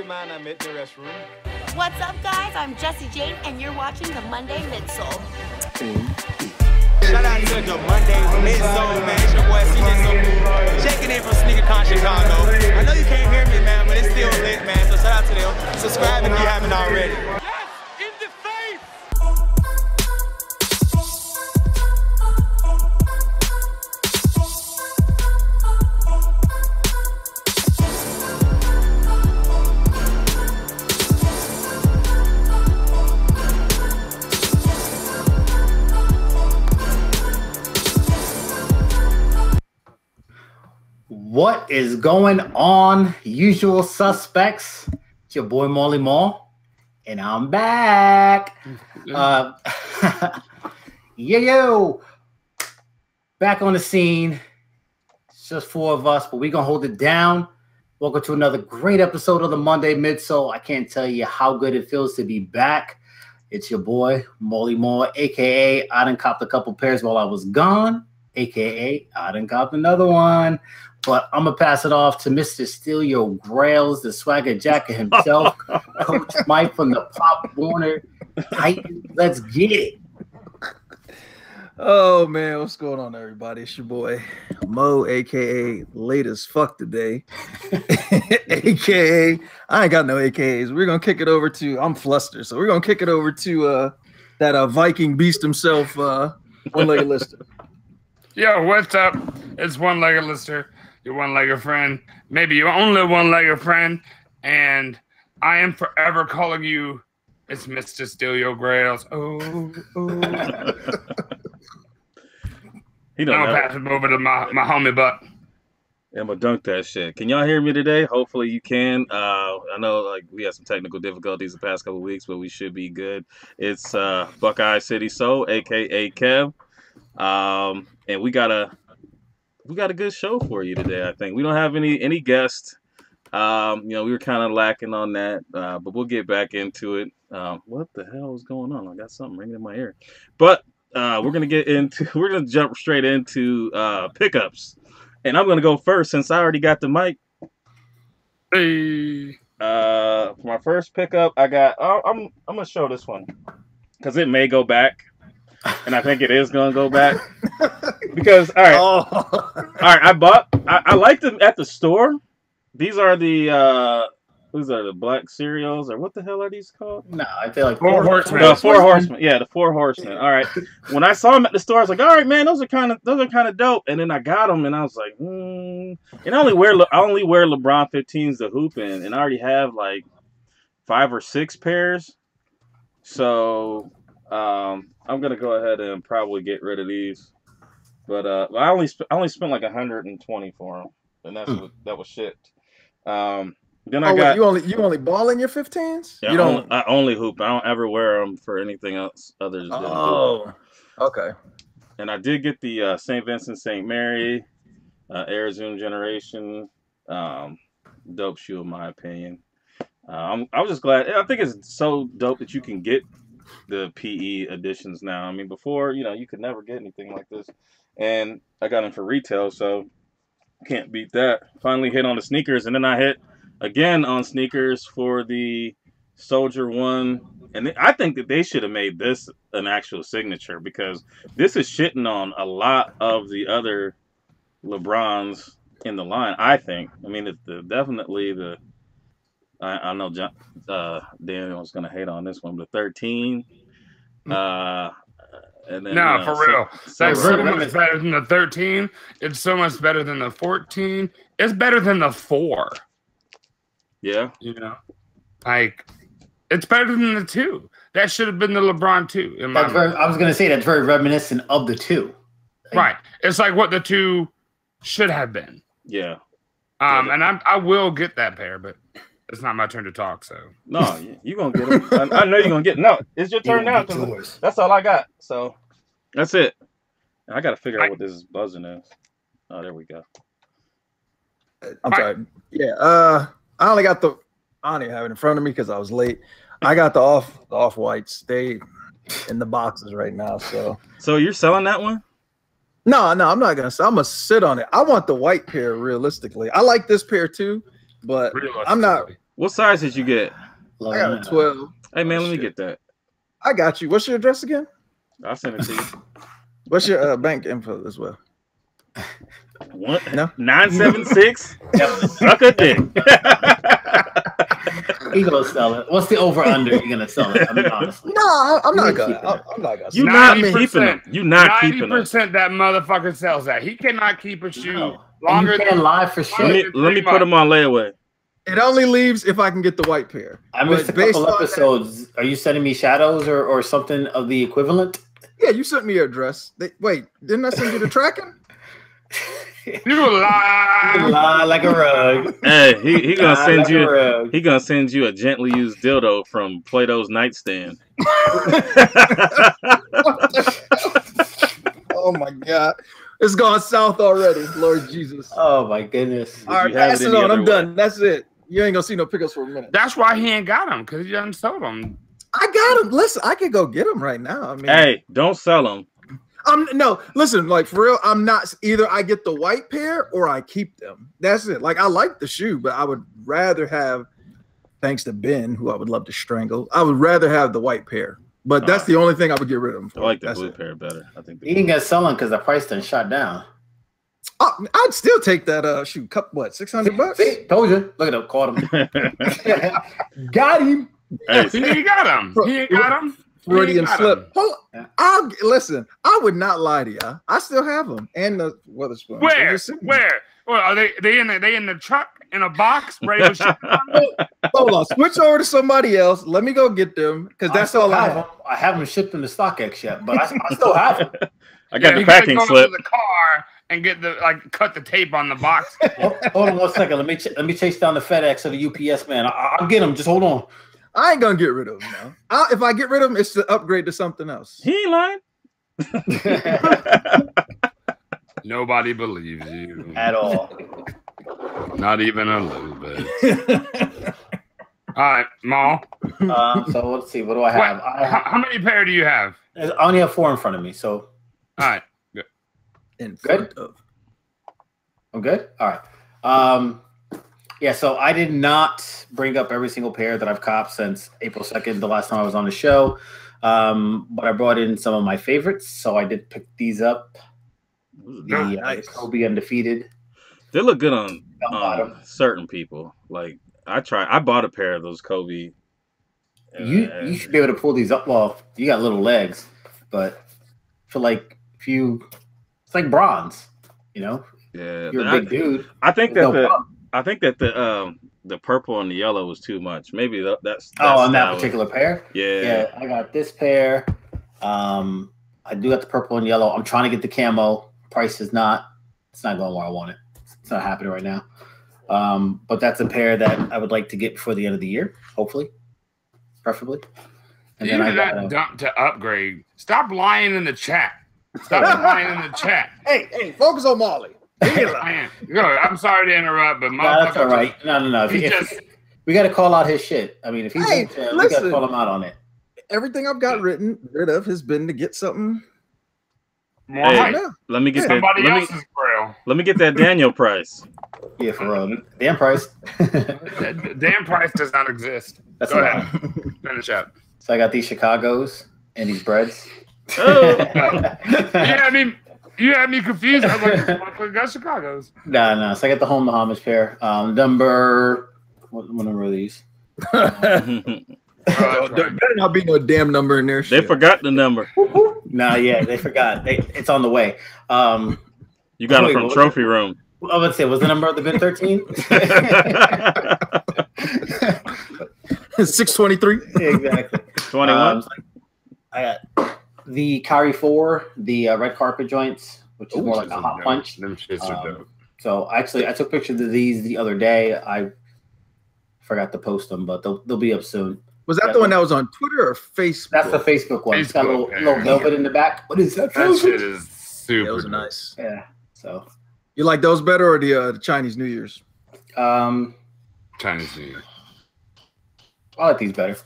man, I'm at the restroom. What's up, guys? I'm Jessie Jane, and you're watching the Monday Midsole. Shout out to the Monday Midsole, man. It's your boy CJ So checking in from Sneaker Con Chicago. I know you can't hear me, man, but it's still lit, man. So shout out to them. Subscribe if you haven't already. What is going on, usual suspects? It's your boy Maal, and I'm back. Yo, back on the scene. It's just four of us, but we're gonna hold it down. Welcome to another great episode of the Monday Midsole. I can't tell you how good it feels to be back. It's your boy Maal, aka I done copped a couple pairs while I was gone, aka I done copped another one. But I'm going to pass it off to Mr. Steal Your Grails, the swagger jacket himself, Coach Mike from the Pop Warner Titan. Let's get it. Oh, man. What's going on, everybody? It's your boy Mo, a.k.a. late as fuck today. a.k.a. I ain't got no AKAs. We're going to kick it over to, I'm flustered, so we're going to kick it over to that Viking beast himself, One-Legged Lister. Yo, what's up? It's One-Legged Lister. Your one-legged friend, maybe your only one-legged friend, and I am forever calling you. It's Mr. Steal Your Grails. Oh. He I'm gonna pass it over to my homie Buck. I'm gonna dunk that shit. Can y'all hear me today? Hopefully you can. I know like we had some technical difficulties the past couple of weeks, but we should be good. It's Buckeye City Soul, aka Kev, and we got a good show for you today. I think we don't have any guests. We were kind of lacking on that, but we'll get back into it. What the hell is going on? I got something ringing in my ear. But we're gonna jump straight into pickups, and I'm gonna go first since I already got the mic. Hey. For my first pickup, I got. I'm gonna show this one because it may go back. And I think it is gonna go back because all right. I liked them at the store. These are the black cereals, or what the hell are these called? No, I feel like Four Horsemen. The Four Horsemen. Yeah, the Four Horsemen. All right. When I saw them at the store, I was like, all right, man, those are kind of dope. And then I got them, and I was like, And I only wear LeBron 15s to hoop in, and I already have like 5 or 6 pairs. So. I'm gonna go ahead and probably get rid of these, but I only spent like 120 for them, and that was shit. Then I got you only ball in your 15s. Yeah, I only hoop. I don't ever wear them for anything else other than hoop. Okay. And I did get the St. Vincent St. Mary Air Zoom Generation, dope shoe in my opinion. I was just glad. I think it's so dope that you can get the PE editions now. I mean, before, you could never get anything like this. And I got them for retail, so can't beat that. Finally hit on the sneakers, and then I hit again on sneakers for the Soldier 1. And I think that they should have made this an actual signature because this is shitting on a lot of the other LeBrons in the line, I think. I mean, it's definitely the... I know Daniel's gonna hate on this one, but 13. And then, for real. That's so much better than the 13. It's so much better than the 14. It's better than the 4. Yeah. Like it's better than the 2. That should have been the LeBron 2. I was gonna say that's very reminiscent of the 2. Right. It's like what the 2 should have been. Yeah. And I will get that pair, but it's not my turn to talk, so. No, you're going to get them. I know you're going to get them. No, it's your turn now. That's all I got. So, that's it. I got to figure out what this buzzing is. Oh, there we go. I'm sorry. Yeah, I don't even have it in front of me because I was late. I got the off-whites. They in the boxes right now, so. So, you're selling that one? No, I'm not going to. I'm going to sit on it. I want the white pair, realistically. I like this pair, too. But I'm not What size did you get? I got a 12. Hey man, let me get that. I got you. What's your address again? I'll send it to you. What's your bank info as well? What? No? 976? Suck a dick. He gonna sell it. What's the over under? You're gonna sell it? I mean, honestly. No, I'm not gonna. I'm not gonna. You not keeping them. You not keeping them. 90% that motherfucker sells that. He cannot keep a shoe No. longer And you can't lie for shit. Let me put them on layaway. It only leaves if I can get the white pair. I missed a couple episodes. Are you sending me shadows or something of the equivalent? Yeah, you sent me your address. Wait, didn't I send you the tracking? You lie. Lie like a rug. Hey, he gonna Lie send like a you. rug. He gonna send you a gently used dildo from Plato's nightstand. Oh my God, it's gone south already. Lord Jesus. Oh my goodness. All right, pass it on. I'm done. That's it. You ain't gonna see no pickups for a minute. That's why he ain't got them, because he done sold them. I got them. Listen, I can go get them right now. I mean, Hey, don't sell them. No, listen, like for real, I'm not either. I get the white pair or I keep them. That's it. Like I like the shoe, but I would rather have, thanks to Ben, who I would love to strangle, I would rather have the white pair. But that's the only thing I would get rid of them for. I like the blue pair better. I think he ain't gonna sell them because the price done shot down. I'd still take that shoe. Cup what? $600? See, told you. Look it up. Caught him. Got him. Hey, He ain't got them. He ain't got them. Freudian slip. Listen, I would not lie to you. I still have them and the Witherspoon. Where? Well, are they in the truck in a box ready to ship? Hold on, switch over to somebody else. Let me go get them because that's all I have. I haven't shipped them to StockX yet, but I still have them. I got the packing slip. To the car and get cut the tape on the box. Hold on 1 second. Let me chase down the FedEx or the UPS man. I'll get them. Just hold on. I ain't gonna get rid of them now. If I get rid of them, it's to upgrade to something else. He ain't lying. Nobody believes you At all. Not even a little bit. All right, Maul. So let's see. What do I have? How many pair do you have? I only have 4 in front of me. So. All right. Good. Good. I'm good. All right. Yeah. So I did not bring up every single pair that I've copped since April 2nd, the last time I was on the show. But I brought in some of my favorites. So I did pick these up. The Kobe Undefeated. They look good on certain people. Like I bought a pair of those Kobe. You should be able to pull these up. Well, you got little legs, but I feel like it's like bronze. You know, yeah, you're a big dude. I think that the purple and the yellow was too much. Maybe that's on that particular pair. Yeah, I got this pair. I do got the purple and yellow. I'm trying to get the camo. Price is not. It's not going where I want it. It's not happening right now. But that's a pair that I would like to get before the end of the year, hopefully, preferably. And then I got dump to upgrade. Stop lying in the chat. Stop lying in the chat. Hey, focus on Molly. I'm sorry to interrupt, but that's all right. No. We got to call out his shit. I mean, if he's we got to call him out on it. Everything I've got rid of has been to get something. Hey, let me get that. Let me get that Daniel price. Yeah, for real. Damn price. Damn price does not exist. That's Go ahead. Finish up. So I got these Chicagos and these breads. Oh. You had me confused. I was like, I got Chicago's. No. So I got the home homage pair. Number what number are these? There better not be no damn number in there. They forgot the number. Yeah, they forgot. It's on the way. You got it from Trophy Room. I would say, was the number of the bin 13? 623. Exactly. 21. I got the Kyrie 4, the red carpet joints, which is more like a hot punch. Them shits are dope. So actually, I took pictures of these the other day. I forgot to post them, but they'll be up soon. Was that the one that was on Twitter or Facebook? That's the Facebook one. It's got a little velvet in the back. What is that? That shit is super. Those are nice. Yeah. So you like those better or the Chinese New Year's? Chinese New Year. I like these better.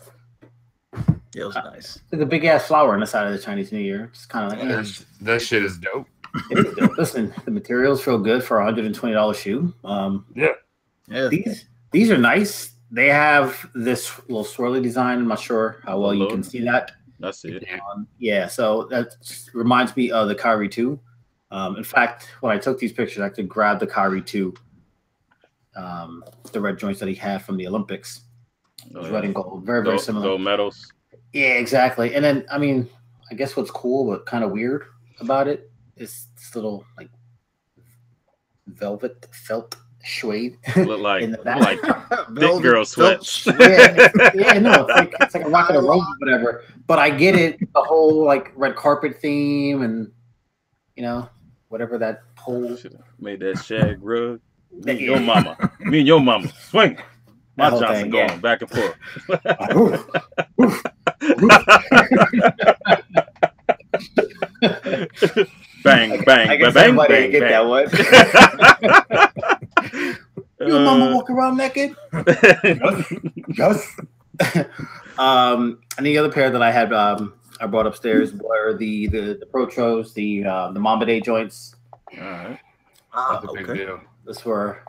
Yeah, those are nice. There's a big ass flower on the side of the Chinese New Year. It's kind of like that shit is dope. It is dope. Listen, the materials feel good for a $120 shoe. Yeah. These are nice. they have this little swirly design. I'm not sure how well you can see that. That's it. Yeah, so that reminds me of the Kyrie 2. In fact, when I took these pictures, I could grab the Kyrie 2, the red joints that he had from the Olympics. It was red and gold, very similar. Gold medals. Yeah, exactly. And then, I mean, I guess what's cool but kind of weird about it is this little like felt suede Look like in the back. like big girl sweats. No, it's like a rocket and roll or whatever. But I get it, the whole like red carpet theme and whatever that pole made that shag rug. Me and your mama swing. My Johnson going back and forth. Bang, bang, I guess bang, everybody bang, get bang. that one. Your mama walk around naked? Yes. And the other pair that I had I brought upstairs were the Protros, the Mamba Day joints. All right. That's a big deal. This were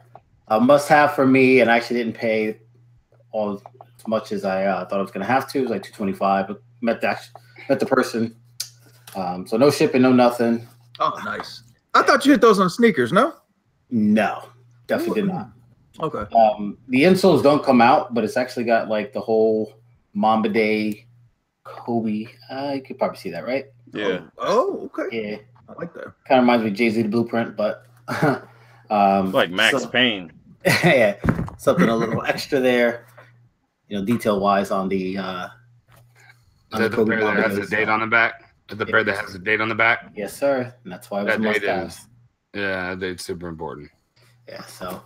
a must-have for me, and I actually didn't pay as much as I thought I was going to have to. It was like $225, but met the person. So no shipping, no nothing. Oh, nice. I thought you hit those on sneakers, no? No, definitely did not. Okay. The insoles don't come out, but it's actually got like the whole Mamba Day Kobe. You could probably see that, right? Yeah. Oh, okay. Yeah. I like that. Kind of reminds me of Jay-Z the Blueprint, but like Max Payne. Yeah, something a little extra there, detail wise on the. Is that the pair that has a date on the back? The pair that has a date on the back? Yes, sir. And that's why it was a must-have. Yeah, that date's super important. Yeah. So,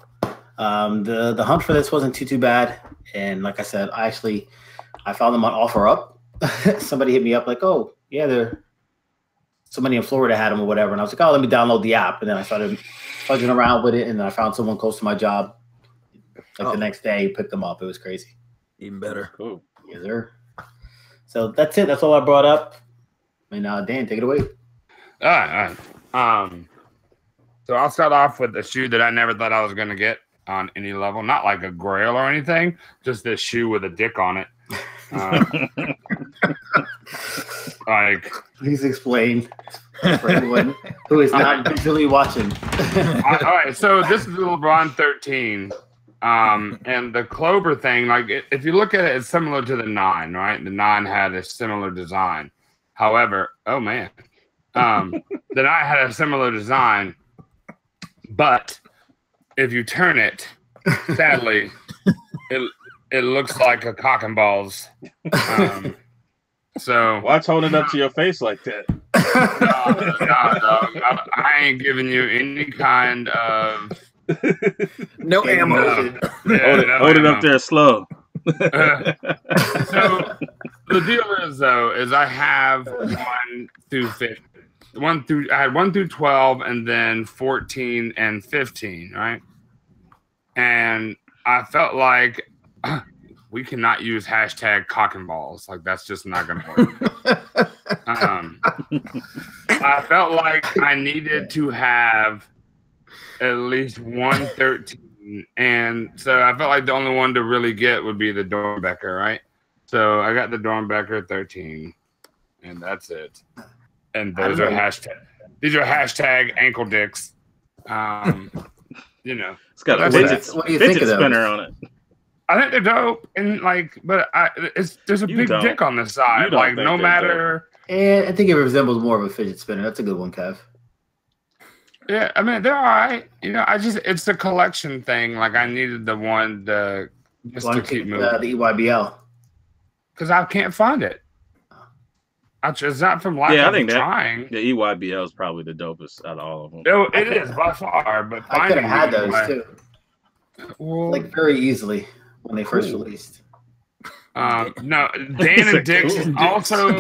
the hunt for this wasn't too bad, and like I said, I found them on OfferUp. Somebody hit me up like, "Oh, yeah, somebody in Florida had them or whatever," and I was like, "Oh, let me download the app." And then I started fudging around with it, and then I found someone close to my job. The next day, picked them up. It was crazy. Even better. Cool. Yes, sir. So that's it. That's all I brought up. And Dan, take it away. All right. So I'll start off with a shoe that I never thought I was going to get on any level. Not like a grail or anything. Just this shoe with a dick on it. Please explain for anyone who is not visually watching. All right. So this is the LeBron 13. And the Clover thing, like if you look at it, it's similar to the 9, right? The 9 had a similar design. However, the 9 had a similar design, but if you turn it, sadly, it looks like a cock and balls. So watch holding up to your face like that. No, I ain't giving you any kind of no ammo. Hold it up there slow. So the deal is I have 1 through 50. I had 1 through 12 and then 14 and 15, right? And I felt like we cannot use hashtag cock and balls. Like that's just not gonna work. I felt like I needed to have at least 113. And so I felt like the only one to really get would be the Dornbecker, right? So I got the Dornbecker 13, and that's it. And those are hashtag. These are hashtag ankle dicks. It's got a fidget spinner on it. I think they're dope, and there's a big dick on the side. Like no matter. And I think it resembles more of a fidget spinner. That's a good one, Kev. Yeah, I mean they're all right. It's a collection thing. Like I needed the one to keep moving. The EYBL. Because I can't find it. It's not from lack of trying. The EYBL is probably the dopest out of all of them. It is by far, but I could have had those too. Well, like very easily when they first released. No, Dan and Dick's is also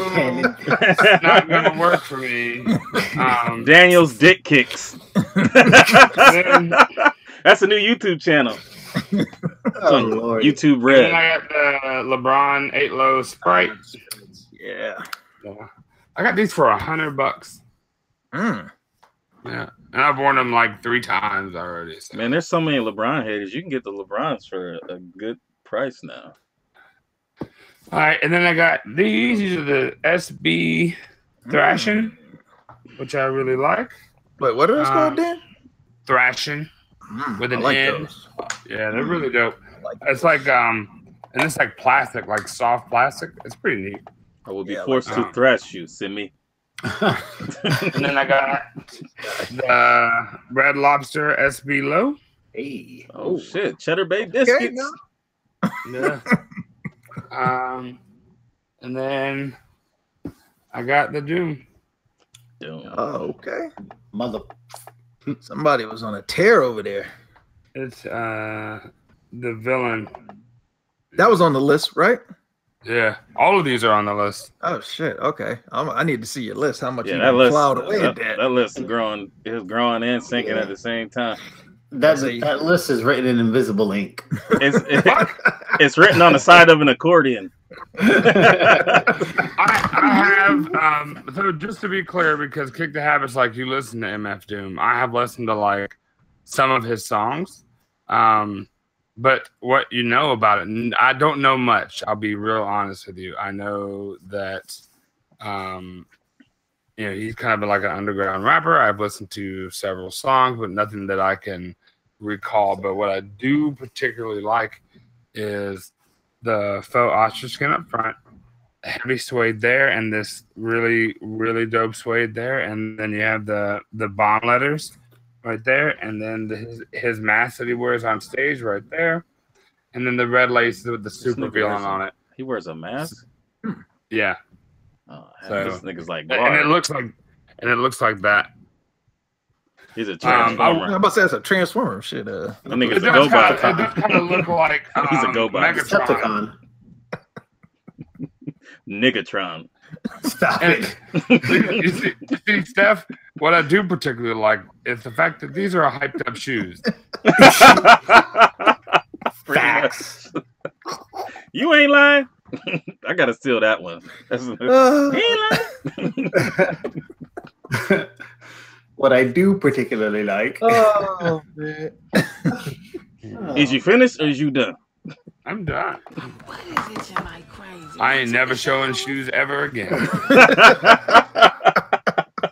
not going to work for me. Daniel's Dick Kicks. That's a new YouTube channel. Oh, Lord. YouTube Red. And I got the LeBron 8 Low Sprite. Yeah. I got these for $100. Yeah. And I've worn them like 3 times already. So. Man, there's so many LeBron haters. You can get the LeBrons for a good price now. All right, and then I got these. These are the SB Thrashing, which I really like. Wait, what are those called, Dan? Thrashing with an I like N. those. Yeah, they're really dope. Like it's like and it's like plastic, like soft plastic. It's pretty neat. I will be forced to thrash you, Simi. And then I got the Red Lobster SB Low. Hey. Oh shit, Cheddar Bay biscuits. Yeah. And then I got the Doom. Oh, okay. Mother. Somebody was on a tear over there. It's the Villain. That was on the list, right? Yeah, all of these are on the list. Oh shit. Okay, I need to see your list. How much you that list, plowed away at that? That list is growing. It's growing and sinking at the same time. That list is written in invisible ink. It's written on the side of an accordion. I have so just to be clear, because Kick the Habit's like you listen to MF Doom. I have listened to like some of his songs, but what you know about it, I don't know much. I'll be real honest with you. I know that he's kind of like an underground rapper. I've listened to several songs, but nothing that I can recall. But what I do particularly like is the faux ostrich skin up front, heavy suede there, and this really, really dope suede there. And then you have the bomb letters right there, and then his mask that he wears on stage right there, and then the red laces with the super villain on it. He wears a mask? Yeah. Oh, so, this nigga's like and it looks like that. He's a transformer. I'm about to say it's a transformer. Shit. That nigga's a GoBot. It does kind of look like he's a GoBot. Decepticon. Niggatron. Stop it. You see, Steph, what I do particularly like is the fact that these are hyped up shoes. Facts. You ain't lying. I gotta steal that one. What I do particularly like. Oh man. Is you finished or is you done? I'm done. What is it, am I crazy? I ain't never showing shoes ever again.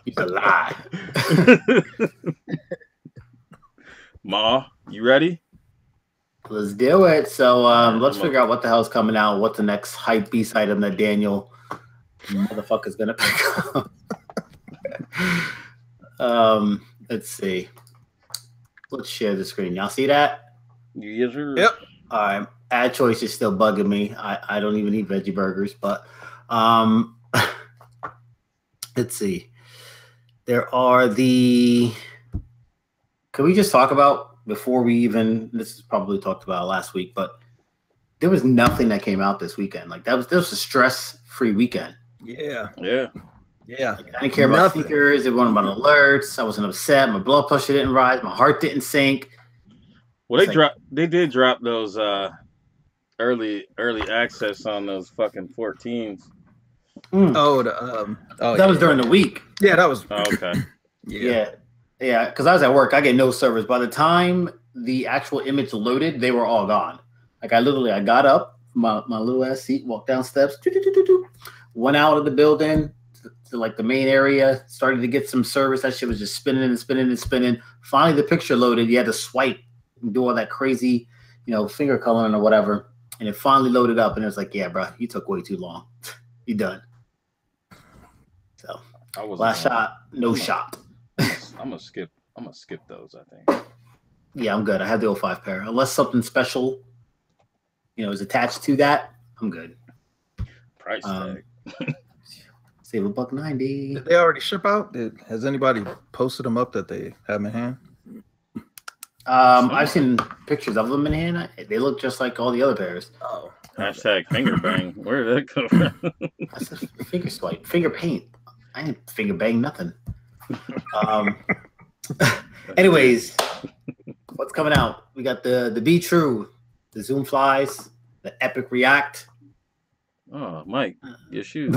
He's a lie. Ma, you ready? Let's do it. So let's figure out what the hell's coming out. What's the next hype beast item that Daniel motherfucker's gonna pick up? Let's see. Let's share the screen. Y'all see that? Yes, sir. Yep. All right. Ad choice is still bugging me. I don't even eat veggie burgers, but let's see. There are the. Can we just talk about before we even? This is probably talked about last week, but there was nothing that came out this weekend. Like this was a stress-free weekend. Yeah. Yeah. Yeah. Like, I didn't care about sneakers. It wasn't about alerts. I wasn't upset. My blood pressure didn't rise. My heart didn't sink. Well, they did drop those early access on those fucking 14s. Oh, that was during the week. Yeah, that was. Oh, okay. Yeah. Because I was at work. I get no service. By the time the actual image loaded, they were all gone. Like I got up, my little ass seat, walked down steps, went out of the building to like the main area, started to get some service. That shit was just spinning and spinning and spinning. Finally, the picture loaded. You had to swipe and do all that crazy, finger coloring or whatever. And it finally loaded up, and it was like, yeah, bro, you took way too long. You done. So last shot, no shot. I'm gonna skip those, I think. Yeah, I'm good. I have the 05 pair. Unless something special, is attached to that, I'm good. Price tag. Save $1.90. Did they already ship out? Has anybody posted them up that they have in hand? I've seen pictures of them in hand. They look just like all the other pairs. Oh. Hashtag finger bang. Where did that come from? That's a finger swipe. Finger paint. I didn't finger bang nothing. Anyways, what's coming out? We got the Be True, the Zoom Flies, the Epic React. Oh, Mike, your shoes.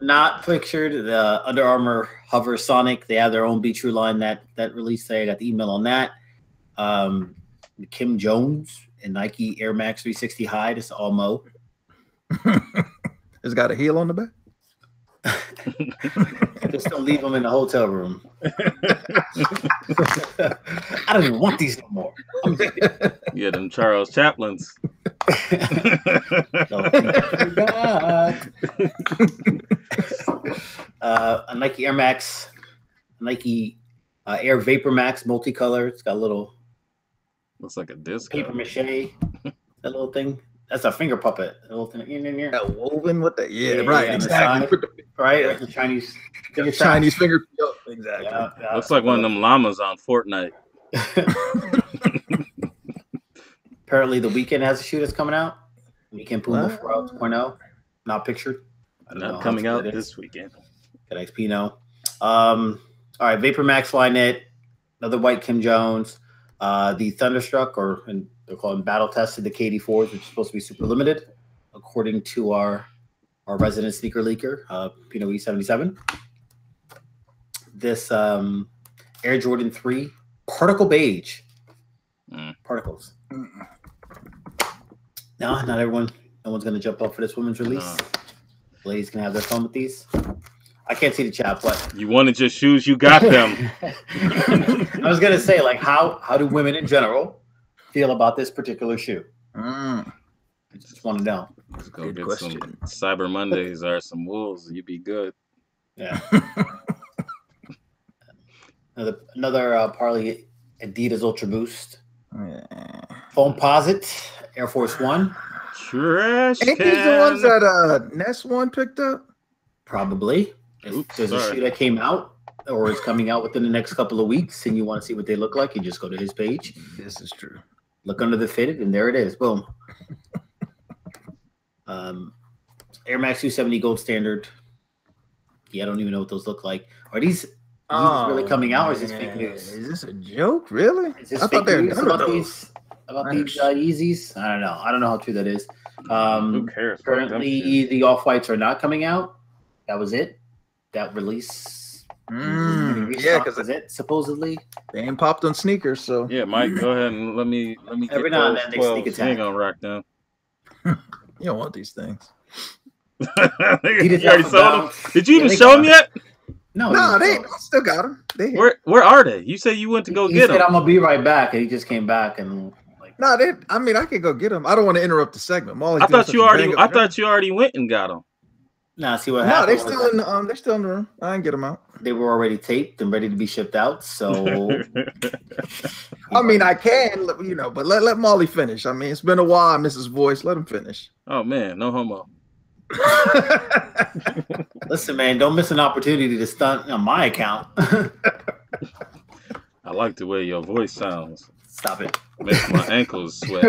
Not pictured. The Under Armour Hover Sonic. They have their own Be True line that released today. I got the email on that. Kim Jones and Nike Air Max 360 High. This is all Mo. It's got a heel on the back. Just don't leave them in the hotel room. I don't even want these no more. Yeah, them Charles Chaplins. A Nike Air Max, Nike Air Vapor Max multicolor. It's got a little looks like a disc. Paper mache. That little thing. That's a finger puppet. A little thing in here. Woven with the right, exactly. Right, the Chinese finger. Exactly. Yeah. Looks like one of them llamas on Fortnite. Apparently, The Weeknd has a shoe that's coming out. Weekend Puma 4 2.0, not pictured. Not coming out this weekend. Got XP no. All right, Vapor Max Flyknit, another white Kim Jones. The Thunderstruck, and they're calling battle tested, the KD4s, which is supposed to be super limited, according to our resident sneaker leaker, Pino E77. This Air Jordan 3 particle beige. Particles. No, not everyone. No one's gonna jump up for this women's release. Ladies can have their fun with these. I can't see the chat, but you wanted your shoes, you got them. I was gonna say, like, how do women in general feel about this particular shoe? I just want to know. Let's go get some Cyber Mondays or some Wolves. You'd be good. Yeah. another Parley Adidas Ultra Boost. Foamposite Air Force One. Trash Ain't these the ones that Ness One picked up? Probably. There's a shoe that came out or is coming out within the next couple of weeks, and you want to see what they look like, you just go to his page. This is true. Look under the fitted, and there it is. Boom. Air Max 270 Gold Standard. Yeah, I don't even know what those look like. Are these really coming out, or is this fake news? Is this a joke? Really? Is this fake news about these Yeezys? I don't know. I don't know how true that is. Who cares? Currently, the Off-Whites are not coming out. That was it. That release. Yeah, because is it supposedly they ain't popped on sneakers. So yeah, Mike, go ahead and let me every get now those and then they sneak attack. You ain't gonna rock them. You don't want these things. You already sold them? Did you even show them yet? No, they still got them. Where are they? You said you went to go get them. He said I'm gonna be right back, and he just came back and like. No, I mean, I could go get them. I don't want to interrupt the segment. I thought you already went and got them. Nah, see what happened. No, they're still in the room. I didn't get them out. They were already taped and ready to be shipped out. So, I mean, I can, but let Molly finish. I mean, it's been a while. I miss his voice. Let him finish. Oh man, no homo. Listen, man, don't miss an opportunity to stunt on my account. I like the way your voice sounds. Stop it. Makes my ankles sweat.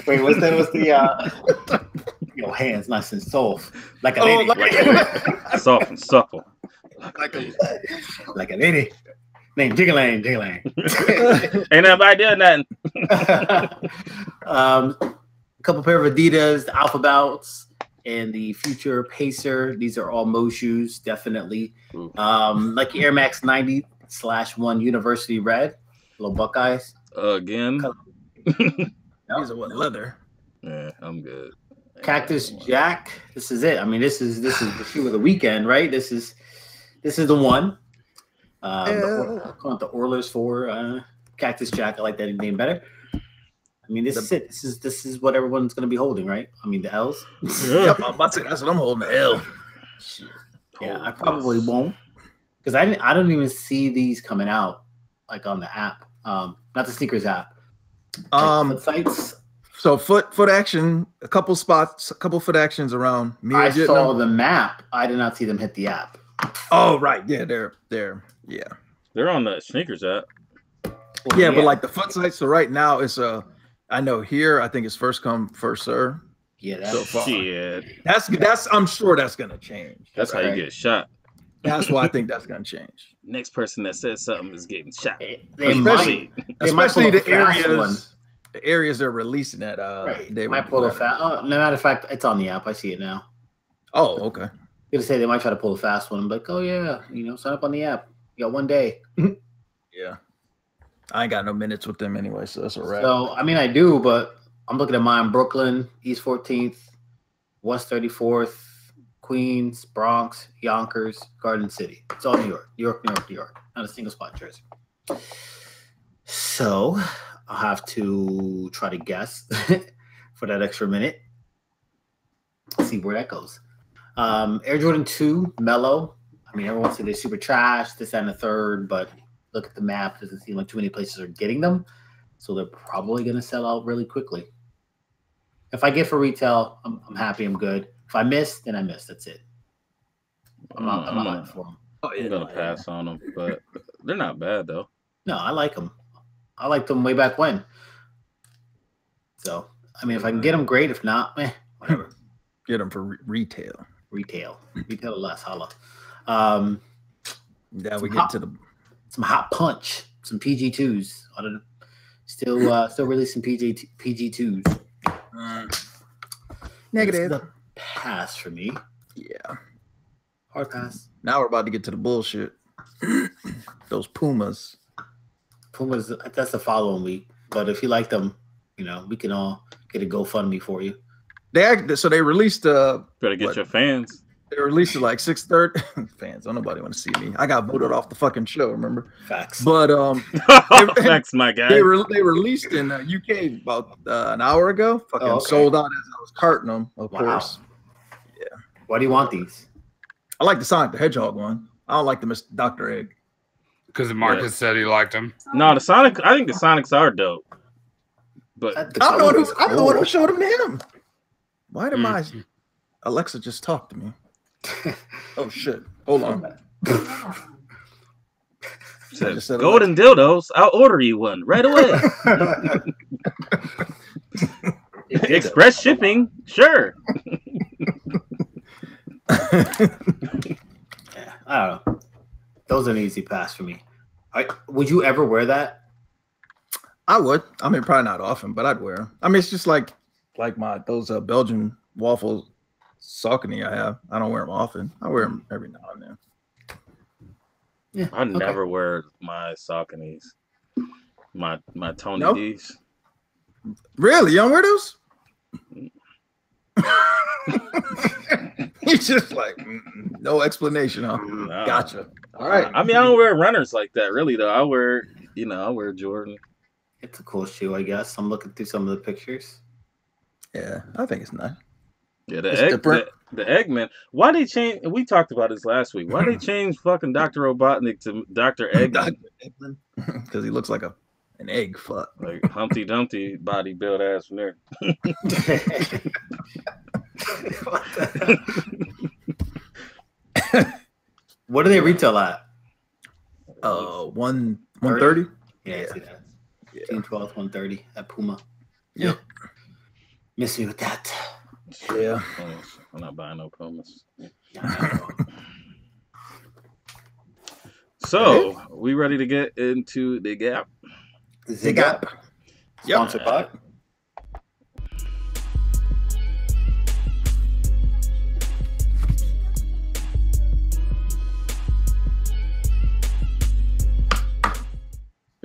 Wait, what's the your hands nice and soft, like a lady, soft and supple, like a lady. Name Jiggling. Ain't nobody doing nothing. A couple pair of Adidas, the Alpha Bouts, and the Future Pacer. These are all Mo shoes, definitely. Nike Air Max 90/1 University Red, little Buckeyes. Again. These are what, leather? Yeah, I'm good. Cactus Jack. This is it. I mean, this is the shoe of the weekend, right? This is the one. Call it the Oilers for Cactus Jack. I like that name better. I mean, this is it. This is what everyone's going to be holding, right? I mean, the L's. Yep, I'm about to say that's what I'm holding, the L. Yeah, I probably won't, because I don't even see these coming out like on the app, not the sneakers app. Like sites. So foot action, a couple foot actions around. I saw the map. I did not see them hit the app. Oh right, yeah, they're on the sneakers app. Well, yeah, but like the foot sites. So right now it's I know here I think it's first come first serve. Yeah, that's so far. Shit. That's I'm sure that's gonna change. That's how you get shot. That's why I think that's gonna change. Next person that says something is getting shot. Especially the areas they're releasing that. They might pull a fast. Oh, no matter of fact, it's on the app. I see it now. Oh, okay. Gonna say they might try to pull a fast one. I'm like, oh yeah, sign up on the app. You got one day. Yeah. I ain't got no minutes with them anyway, so that's a wrap. So, I mean, I do, but I'm looking at mine. Brooklyn, East 14th, West 34th, Queens, Bronx, Yonkers, Garden City. It's all New York. New York, New York, New York. Not a single spot in Jersey. So, I'll have to try to guess for that extra minute. See where that goes. Air Jordan 2, Mellow. I mean, everyone said they're super trash, this, that, and the third, but look at the map. Doesn't seem like too many places are getting them. So they're probably going to sell out really quickly. If I get for retail, I'm happy. I'm good. If I miss, then I miss. That's it. I'm not for them. I'm going to pass on them, but they're not bad, though. No, I like them. I liked them way back when. So, I mean, if I can get them, great. If not, whatever. Get them for retail. Retail less. Holla. Yeah, we get to the some hot punch, some PG2s. Still releasing PG2s. Negative. The pass for me. Yeah. Hard pass. Now we're about to get to the bullshit. Those Pumas. Pumas, that's the following week. But if you like them, we can all get a GoFundMe for you. They released better get your fans. They released it like 6:30. Fans, don't nobody want to see me. I got voted off the fucking show, remember? Facts. But facts, my guy. They released in UK about an hour ago. Fucking sold out as I was carting them, of course. Yeah. Why do you want these? I like the Sonic the Hedgehog one. I don't like the Mr. Dr. Egg. Because Marcus said he liked them. No, the Sonic. I think the Sonics are dope. But I'm the one who showed them to him. Why did my Alexa just talk to me? Oh shit! Hold on. Golden dildos. I'll order you one right away. Express shipping, sure. Yeah, I don't know. Those are an easy pass for me. Would you ever wear that? I would. I mean, probably not often, but I'd wear them. I mean, it's just like those Belgian waffle Saucony I have. I don't wear them often. I wear them every now and then. Yeah, I never wear my Sauconys. My Tony D's. Really? You don't wear those? He's just like, no explanation, huh? No. Gotcha. All right. I mean, I don't wear runners like that, really, though. I wear Jordan. It's a cool shoe, I guess. I'm looking through some of the pictures. Yeah, I think it's nice. Yeah, the Eggman. Why they change? We talked about this last week. Why they change fucking Dr. Robotnik to Dr. Eggman? Dr. Eggman? Because he looks like an egg fuck. Like Humpty Dumpty body build ass from there. What do they retail at? 130. Yeah, I see that. 12, 130 at Puma. Yep. Miss me with that. Yeah. I'm not buying no Pumas. So, we ready to get into the G.A.P? The G.A.P. Sponsored by.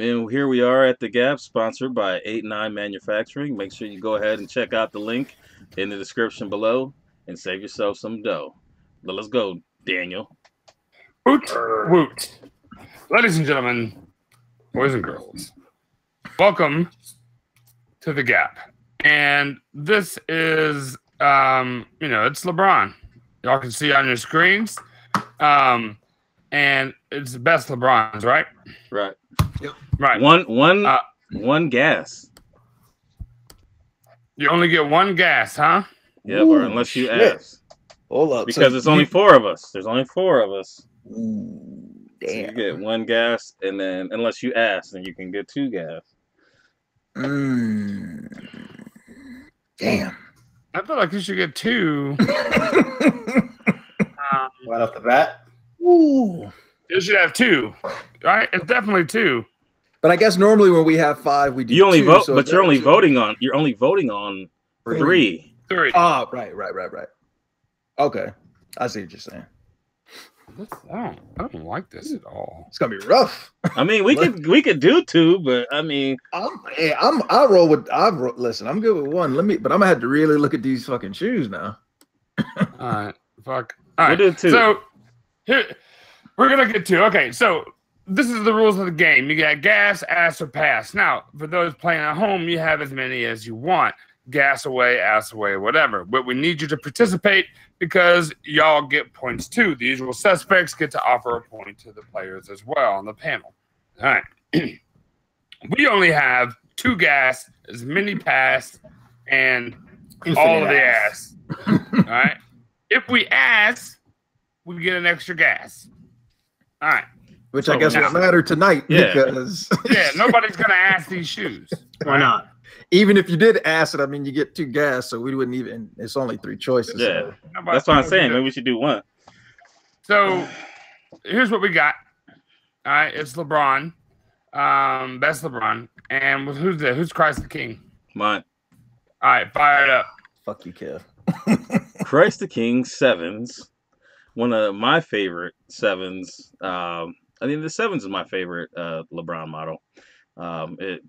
And here we are at the G.A.P, sponsored by 8-9 Manufacturing. Make sure you go ahead and check out the link in the description below and save yourself some dough. But let's go, Daniel. Woot, woot. Ladies and gentlemen, boys and girls, welcome to the G.A.P. And this is, it's LeBron. Y'all can see on your screens. And it's the best LeBrons, right? Right. Yep. Right. One gas. You only get one gas, huh? Yep, or unless you ask. Hold up. Because it's only 4 of us. There's only 4 of us. Ooh, damn. So you get 1 gas, and then unless you ask, then you can get 2 gas. Damn. I feel like you should get 2. Right off the bat. Ooh. You should have 2, right? It's definitely 2. But I guess normally when we have 5, we do. You only 2, vote, so but you're only voting on 3. 3. Oh, right. Okay, I see what you're saying. I don't like this at all. It's gonna be rough. I mean, we could do 2, but I mean, listen, I'm good with 1. But I'm gonna have to really look at these fucking shoes now. All right, fuck. All right, we'll do 2. So here we're gonna get 2. Okay, so this is the rules of the game. You got gas, ass, or pass. Now, for those playing at home, you have as many as you want. Gas away, ass away, whatever. But we need you to participate because y'all get points too. The usual suspects get to offer a point to the players as well on the panel. All right. We only have 2 gas, as many pass, and all of the ass. All right. If we ass, we get an extra gas. All right. Which I guess will matter tonight because nobody's gonna ask these shoes. Why not? Even if you did ask it, I mean, you get 2 gas, so we wouldn't even. It's only 3 choices. Yeah, so. that's what I'm saying. Maybe we should do 1. So here's what we got. All right, it's LeBron, best LeBron, and who's Christ the King? Mine. All right, fire it up. Fuck you, Kev. Christ the King 7s. One of my favorite 7s. I mean, the 7s is my favorite LeBron model. It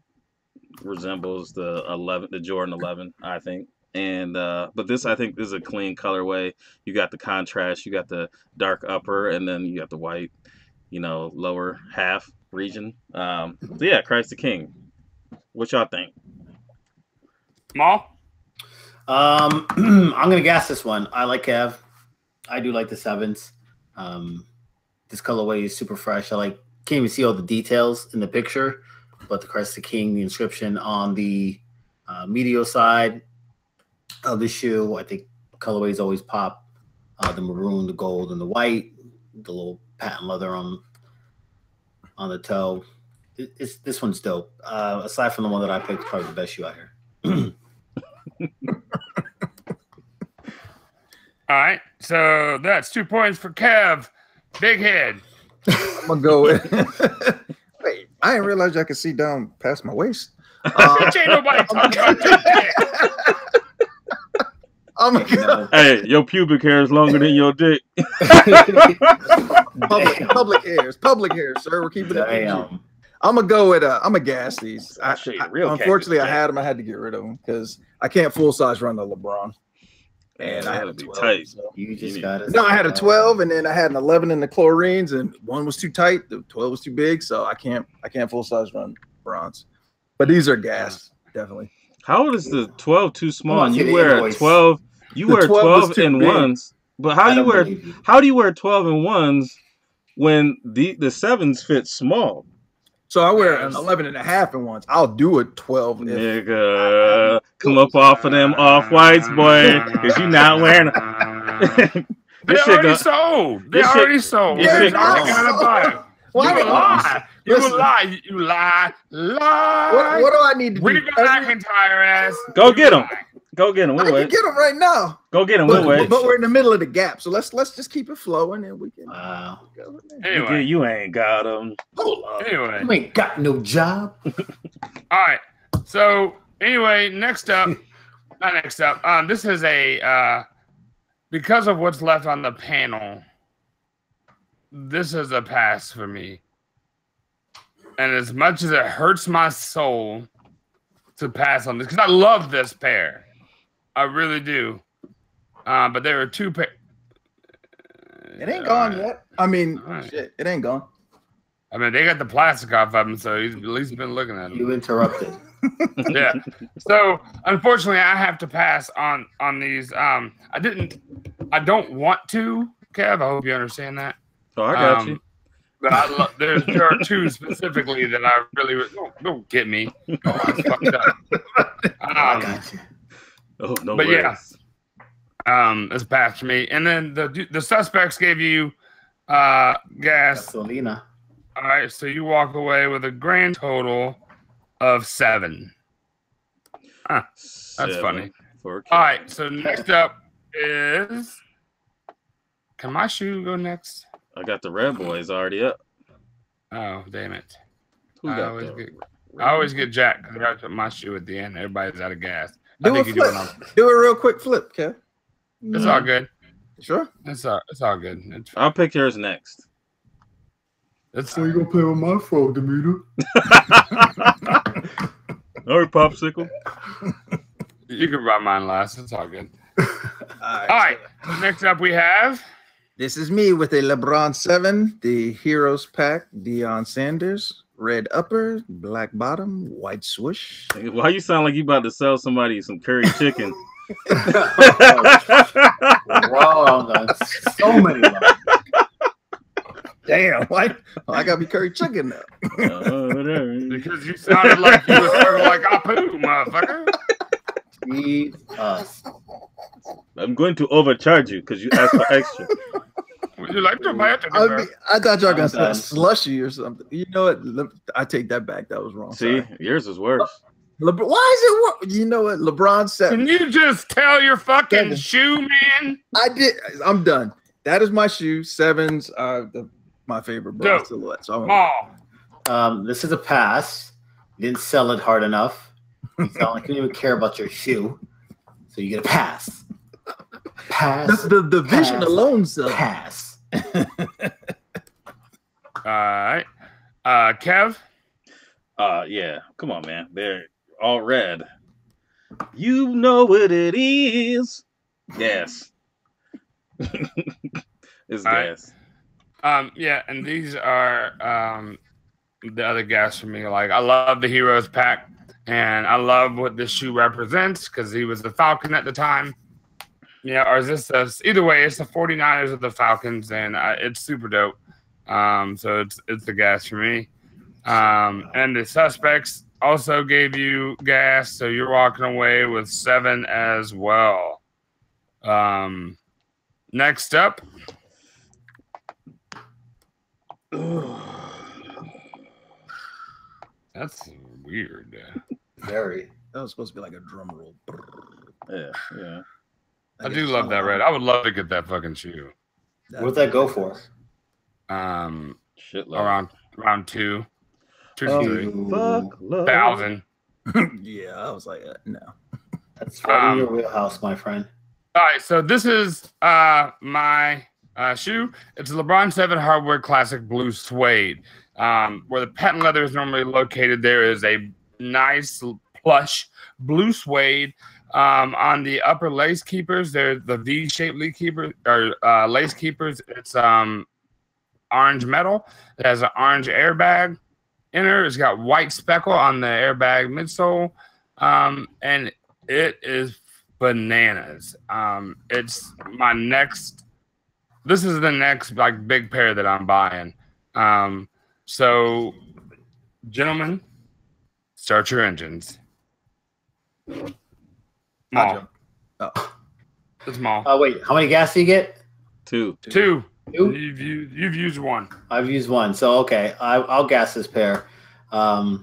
resembles the Jordan 11, I think. And but this, I think, is a clean colorway. You got the contrast, you got the dark upper, and then you got the white, lower half region. So yeah, Christ the King. What y'all think? Maal? I'm gonna gas this one. I like Kev. I do like the 7s. This colorway is super fresh. Can't even see all the details in the picture, but the Christ the King, the inscription on the medial side of the shoe, I think colorways always pop. The maroon, the gold, and the white, the little patent leather on the toe. This one's dope. Aside from the one that I picked, probably the best shoe out here. All right, so that's 2 points for Kev. Big head. I'm gonna go with. Wait, I didn't realize I could see down past my waist. Ain't nobody talking about your dick. Oh my god! Hey, your pubic hair is longer than your dick. public hairs, sir. We're keeping it. Damn. I'm gonna go with. I'm gonna gas these. Unfortunately, I had them. I had to get rid of them because I can't full size run the LeBron. And I had to be 12, tight. So. You just got it. No, I had a 12, and then I had an 11 in the chlorines, and one was too tight. The 12 was too big, so I can't full size run bronze. But these are gas, definitely. How is the 12 too small? And you wear a 12. You wear 12 in ones, but how do you wear 12 in ones when the 7s fit small? So I wear an 11 and a half in ones. I'll do a 12. Nigga, come up off of them off-whites, boy, because you not wearing them. They already sold. They already sold. They're not gonna buy it. You lie. What do I need to do? Read the McIntyre ass. Go get them. We'll I wait. can get them right now. Go get them. We'll wait. But we're in the middle of the gap, so let's just keep it flowing, and we can. Wow. Anyway, you ain't got them. Anyway, You ain't got no job. all right. So anyway, next up. This is a because of what's left on the panel. This is a pass for me. And as much as it hurts my soul to pass on this, because I love this pair. I really do. But there are 2 pairs. It ain't gone yet. I mean, shit, it ain't gone. I mean, they got the plastic off of him, so he's at least been looking at him. You interrupted. Yeah. So unfortunately, I have to pass on these. I don't want to, Kev. I hope you understand that. Oh, I got you. But there are 2 specifically that I really don't get me. Oh, I fucked up. I got you. Oh no. But worries. It's passed for me. And then the suspects gave you gas. Gasolina. All right, so you walk away with a grand total of 7. That's 7 funny. All right, so next up is. Can my shoe go next? I got the Red Boys already up. Oh, damn it. Who I got always get jacked because I got my shoe at the end. Everybody's out of gas. Do a real quick flip, Kev. It's all good. Sure. It's all good. I'll pick yours next. So you gonna play with my phone, Demeter? All right, popsicle. You can buy mine last. It's all good. All right. Next up, we have. This is me with a LeBron 7, the Heroes Pack, Deion Sanders, red upper, black bottom, white swoosh. Why you sound like you about to sell somebody some curry chicken? Wow, so many. Damn, why? I gotta be curry chicken now. Because you sounded like you were serving like Apu, motherfucker. Jesus. I'm going to overcharge you because you asked for extra. Would you like to buy it? I thought y'all got some slushy or something. You know what? I take that back. That was wrong. See, yours is worse. Why is it worse? You know what? LeBron 7. Can you just tell your fucking shoe, man? I did. I'm done. That is my shoe. 7s are my favorite bra silhouette. So this is a pass. You didn't sell it hard enough. You sound like you didn't even care about your shoe. So you get a pass. Pass. The vision alone sells. Pass. All right. Kev? Yeah. Come on, man. They're all red. You know what it is. Gas. It's gas. Yeah, and these are the other gas for me. Like, I love the Heroes Pack, and I love what this shoe represents because he was the Falcon at the time. Yeah, or is this either way? It's the 49ers of the Falcons, and it's super dope. So it's the gas for me. And the Suspects also gave you gas, so you're walking away with 7 as well. Next up. That's weird. Very. That was supposed to be like a drum roll. Yeah. I do love that red. I would love to get that fucking shoe. What'd that go for? Shitload. Around 2 to 3. Fuck 1,000. Yeah, I was like, no. That's right in your wheelhouse, my friend. All right, so this is my shoe. It's a LeBron 7 Hardware Classic Blue Suede. Where the patent leather is normally located, there is a nice plush blue suede. On the upper lace keepers, there's the V-shaped lace keepers or lace keepers. It's orange metal. It has an orange airbag inner. It's got white speckle on the airbag midsole, and it is bananas. It's my next. This is the next like big pair that I'm buying. So, gentlemen, start your engines. Maal. Oh. It's Maal. Wait, how many gas do you get? 2. 2. You've used 1. I've used 1. So, okay, I'll gas this pair. I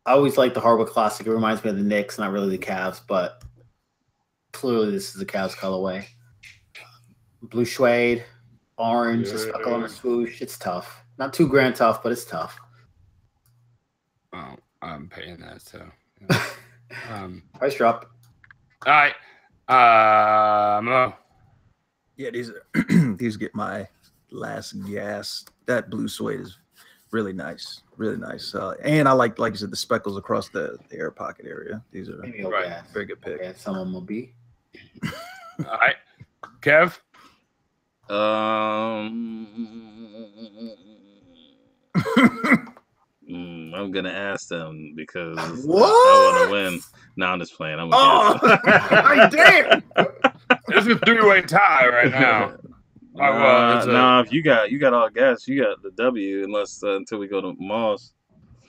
always like the Hardwood Classic. It reminds me of the Knicks, not really the Cavs, but clearly this is the Cavs colorway. Blue suede, orange, the speckle on the swoosh. It's tough. Not too grand tough, but it's tough. Oh, I'm paying that, so. Price drop. All right. Mo. Yeah, these get my last gas. That blue suede is really nice, really nice. And I like you said, the speckles across the air pocket area. These are very good pick. Yeah, some of them will be. All right, Kev. I'm gonna ask them because I want to win. Now I'm just playing. I'm damn! It's a 3-way tie right now. If you got all gas, you got the W. Unless until we go to Mall's.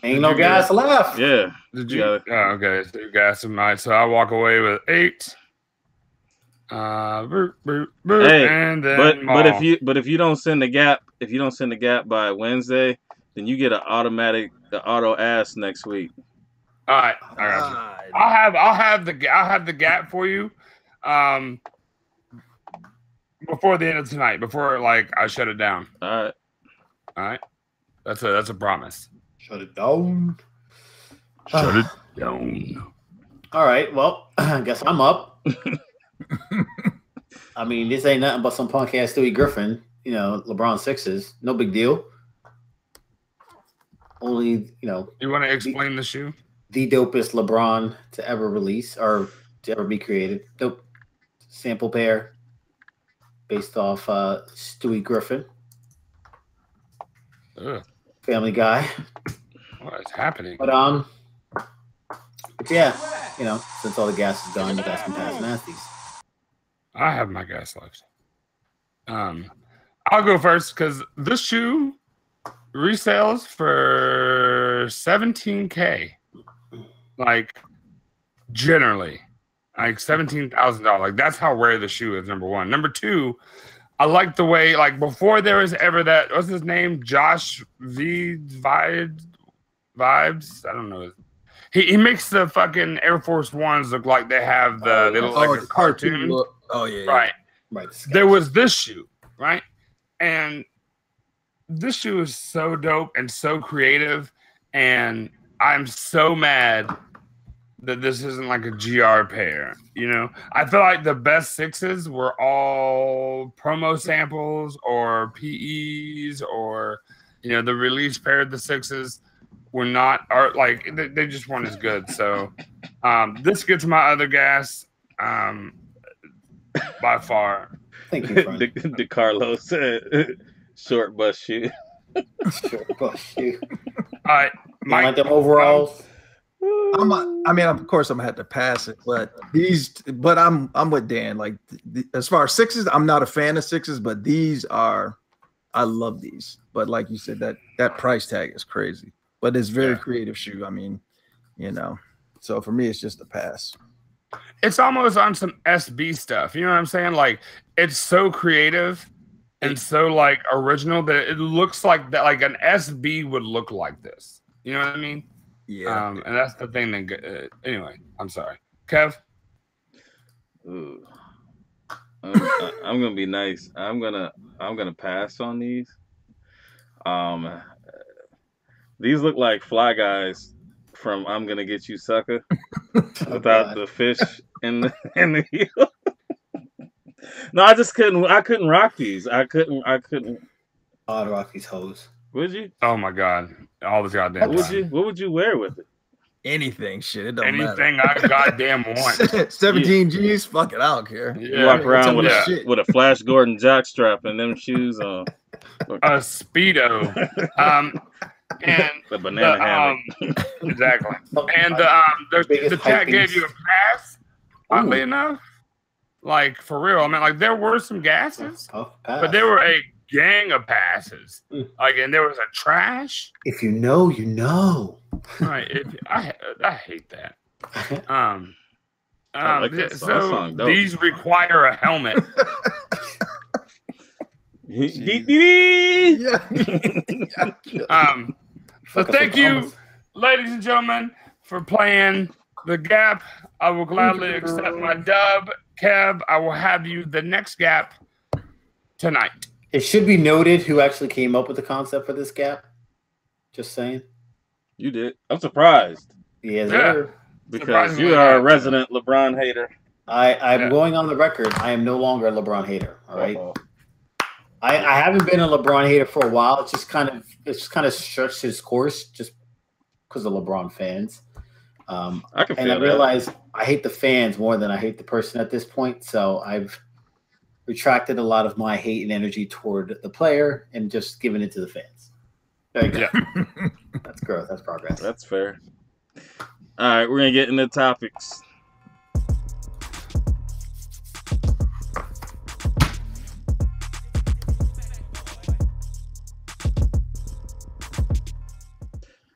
Ain't no gas left. Yeah. Did you? Okay, so you got some night. So I walk away with 8. And then but if you don't send the gap by Wednesday, then you get the auto ass next week. All right, I got you. I'll have the gap for you, before the end of tonight. Before I shut it down. All right. That's a promise. Shut it down. Shut it down. All right. Well, I guess I'm up. I mean, this ain't nothing but some punk ass Stewie Griffin. You know, LeBron sixes. No big deal. Only, you know. You want to explain the shoe? The dopest LeBron to ever release or to ever be created. Dope sample pair based off Stewie Griffin. Ugh. Family Guy. What is happening? But yeah, you know, since all the gas is gone, you got some past nasties. I have my gas left. I'll go first because this shoe resales for $17K. Like generally, like $17,000. Like that's how rare the shoe is. Number one. Number two, I like the way, like before there was ever that, what's his name? Josh V Vibes. I don't know. He makes the fucking Air Force Ones look like they have the they look like a cartoon. Look. Oh yeah, right. Right. There was this shoe, right? And this shoe is so dope and so creative, and I'm so mad that this isn't like a GR pair. You know, I feel like the best sixes were all promo samples or PEs, or you know, the release pair of the sixes were not, or like they just weren't as good. So this gets my other gas by far. Thank you, friend. the Carlos short bus shoe. Short bus shoe. All right, Mike, like them overalls. I mean, of course, I'm gonna have to pass it, but I'm with Dan. Like, as far as sixes, I'm not a fan of sixes, but these are, I love these. But like you said, that price tag is crazy. But it's very creative shoe. I mean, you know, so for me, it's just a pass. It's almost on some SB stuff. You know what I'm saying? Like, it's so creative and so like original that it looks like that, like an SB would look like this. You know what I mean? Yeah. And that's the thing that. Anyway, I'm sorry, Kev. Ooh. I'm gonna be nice. I'm gonna pass on these. These look like Fly Guys from "I'm Gonna Get You, Sucker," without the fish in the heel. No, I just couldn't. I couldn't rock these. I couldn't. I'd rock these hoes. Would you? Oh my god! All this goddamn. Would you? What would you wear with it? Anything, shit. It don't Anything matter. I goddamn want. 17 G's, fuck it, I don't care. You walk around with a Flash Gordon jockstrap and them shoes on. A Speedo. And the banana hammock. Exactly. And the chat gave you a pass, oddly enough. Like, for real. I mean, like, there were some gasses, but there were a gang of passes. Like, and there was a trash. If you know, you know. Right. I hate that. I like that song, so these require a helmet. So thank you, ladies and gentlemen, for playing the G.A.P. I will gladly accept my dub. Kev, I will have you the next G.A.P. tonight. It should be noted who actually came up with the concept for this G.A.P. Just saying. You did. I'm surprised. Yeah. Because you are a resident LeBron hater. I'm going on the record. I am no longer a LeBron hater. All right. I haven't been a LeBron hater for a while. It's just kind of stretched his course just because of LeBron fans. I realize I hate the fans more than I hate the person at this point. So I've retracted a lot of my hate and energy toward the player and just given it to the fans. There you go. Yeah. That's growth. That's progress. That's fair. All right, we're gonna get into topics.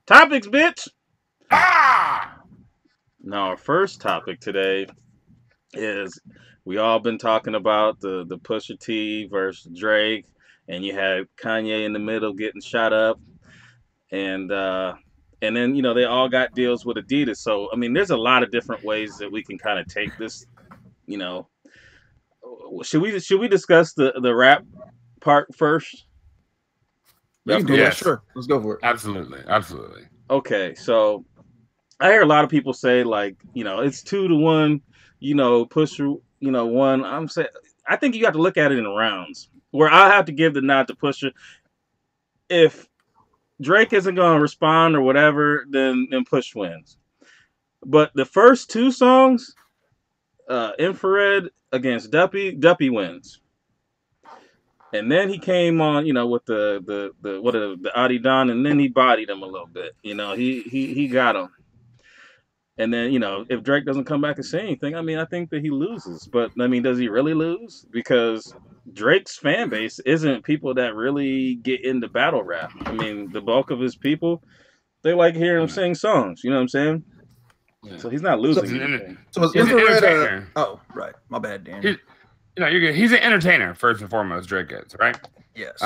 Topics, bitch. Now, our first topic today is we all been talking about the Pusha T versus Drake, and you had Kanye in the middle getting shot up, and then they all got deals with Adidas. So I mean, there's a lot of different ways that we can kind of take this. Should we discuss the rap part first? Sure. Let's go for it. Absolutely. Okay, so I hear a lot of people say, like, it's 2-1, Pusha, one. I'm saying I think you have to look at it in rounds. Where I have to give the nod to Pusha. If Drake isn't going to respond or whatever, then Push wins. But the first two songs, Infrared against Duppy wins. And then he came on, with the Adidas, and then he bodied him a little bit. He got him. And then, if Drake doesn't come back and say anything, I think that he loses. But, does he really lose? Because Drake's fan base isn't people that really get into battle rap. The bulk of his people, they like hearing him sing songs. You know what I'm saying? Yeah. So he's not losing. So it's Infrared. Oh, right. My bad, Dan. You're good. He's an entertainer, first and foremost, Drake is, right? Yes.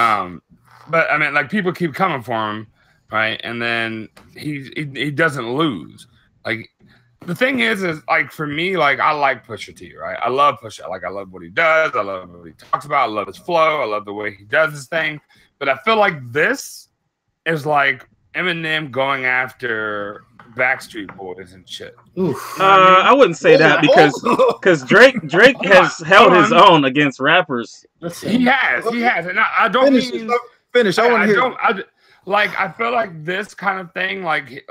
But, people keep coming for him, right? And then he doesn't lose. The thing is for me, I like Pusha T, right? I love Pusha. I love what he does. I love what he talks about. I love his flow. I love the way he does his thing. But I feel like this is like Eminem going after Backstreet Boys and shit. I wouldn't say that because Drake has held his own against rappers. He has. And I don't finish. I want to hear. I feel like this kind of thing, like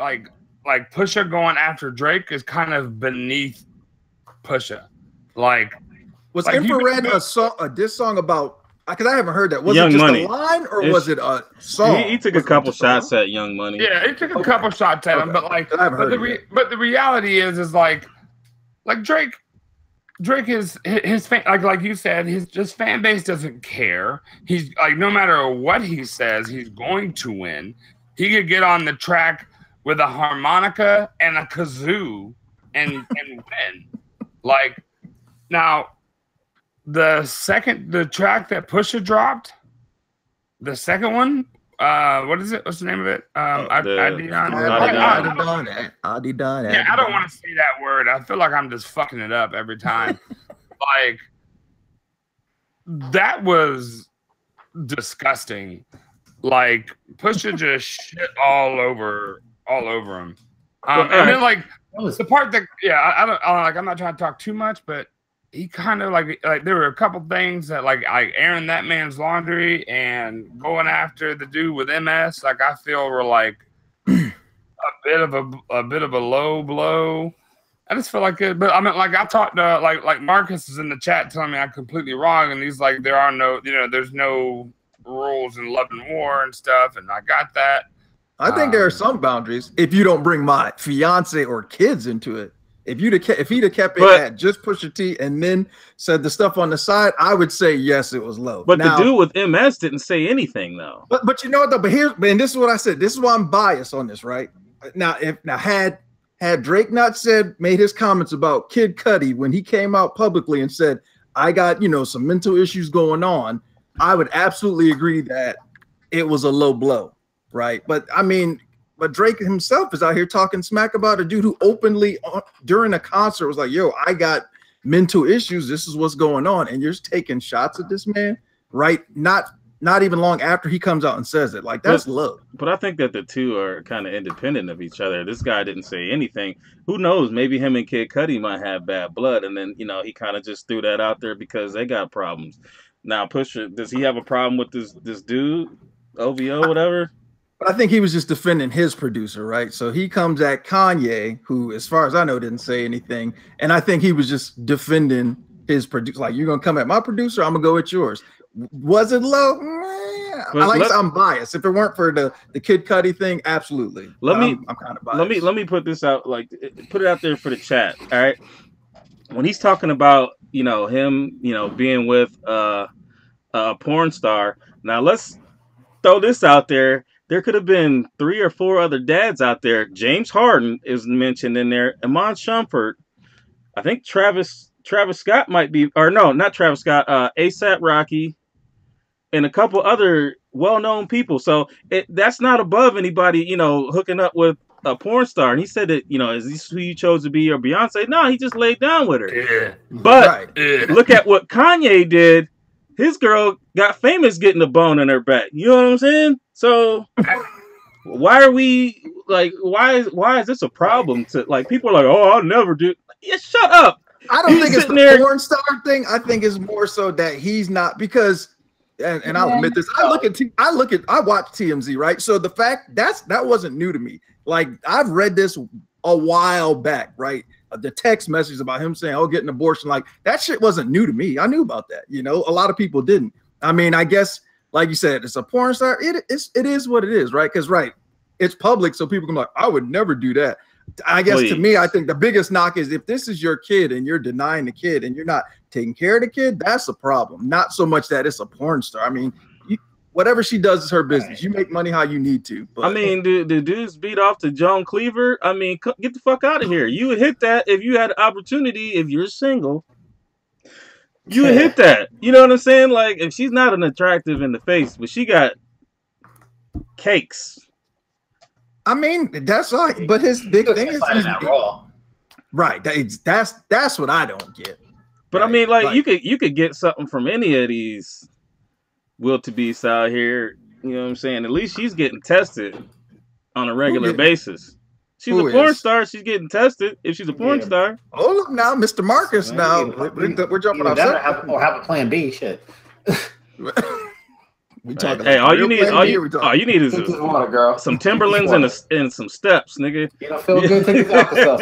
Pusha going after Drake is kind of beneath Pusha. Was Infrared a diss song about? Because I haven't heard that. Was Young it just Money. a line or was it a song? He took a couple shots at Young Money. Yeah, he took a couple shots at him, but the reality is Drake is his fan, like you said, his fan base doesn't care. He's no matter what he says, he's going to win. He could get on the track with a harmonica and a kazoo and win. Now, the track that Pusha dropped, the second one, what is it? What's the name of it? Adidas. Yeah, I don't want to say that word. I feel like I'm just fucking it up every time. That was disgusting. Pusha just shit all over him. And then the part that I'm not trying to talk too much, but he kind of there were a couple things that airing that man's laundry and going after the dude with MS. I feel were a bit of a low blow. I just feel like it, but I talked to Marcus is in the chat telling me I'm completely wrong, and he's like, there are no, there's no rules in love and war and stuff, and I got that. I think there are some boundaries if you don't bring my fiance or kids into it. If he'd have kept it at just Pusha T and then said the stuff on the side, I would say yes, it was low. But the dude with MS didn't say anything though. But you know what though? But this is what I said. This is why I'm biased on this, right? Had Drake not made his comments about Kid Cudi when he came out publicly and said, I got some mental issues going on, I would absolutely agree that it was a low blow, right? But Drake himself is out here talking smack about a dude who openly during a concert was like, yo, I got mental issues. This is what's going on. And you're just taking shots at this man, right? Not even long after he comes out and says it. That's low. But I think that the two are kind of independent of each other. This guy didn't say anything. Who knows? Maybe him and Kid Cudi might have bad blood. And then, he kind of just threw that out there because they got problems. Now, Pusha, does he have a problem with this dude, OVO, whatever? But I think he was just defending his producer, right? So he comes at Kanye, who, as far as I know, didn't say anything. And I think he was just defending his producer. You're going to come at my producer, I'm going to go at yours. Was it low? I'm biased. If it weren't for the Kid Cudi thing, absolutely. I'm kind of biased. Let me put this out, put it out there for the chat, all right? When he's talking about, him, being with a porn star. Now, let's throw this out there. There could have been 3 or 4 other dads out there. James Harden is mentioned in there. Iman Shumpert. I think Travis Scott might be, or no, not Travis Scott. ASAP Rocky, and a couple other well-known people. So that's not above anybody, hooking up with a porn star. And he said that, is this who you chose to be your Beyonce? No, he just laid down with her. Yeah. But look at what Kanye did. His girl got famous getting a bone in her back. You know what I'm saying? So why are we why is this a problem to people are like, oh, I'll never do. Yeah, shut up. I don't think it's the there. porn star thing. I think it's more so that he's not, because, and I'll admit this. I watch TMZ, right? So the fact that wasn't new to me. Like, I've read this a while back, right? The text message about him saying, "Oh, get an abortion," like that shit wasn't new to me. I knew about that. You know, a lot of people didn't. I mean, I guess, like you said, it's a porn star. It is what it is, right? Because it's public, so people can be like, "I would never do that." I guess to me, I think the biggest knock is if this is your kid and you're denying the kid and you're not taking care of the kid, that's a problem. Not so much that it's a porn star. I mean, whatever she does is her business. You make money how you need to. But. I mean, do dudes beat off to Joan Cleaver? I mean, get the fuck out of here. You would hit that if you had an opportunity. If you're single, you would hit that. You know what I'm saying? Like, if she's not an attractive in the face, but she got cakes. I mean, that's all. But his big thing is raw. Right. That's what I don't get. But right? I mean, like you could get something from any of these will-to-be's out here. You know what I'm saying? At least she's getting tested on a regular basis. She's a porn star. She's getting tested. If she's a porn star. Oh, look now, Mr. Marcus. Now we're jumping off. Or have a plan B. Shit. We talking. Hey, all you need is water, girl. Some Timberlands and some steps, nigga. You don't feel good? Take yourself.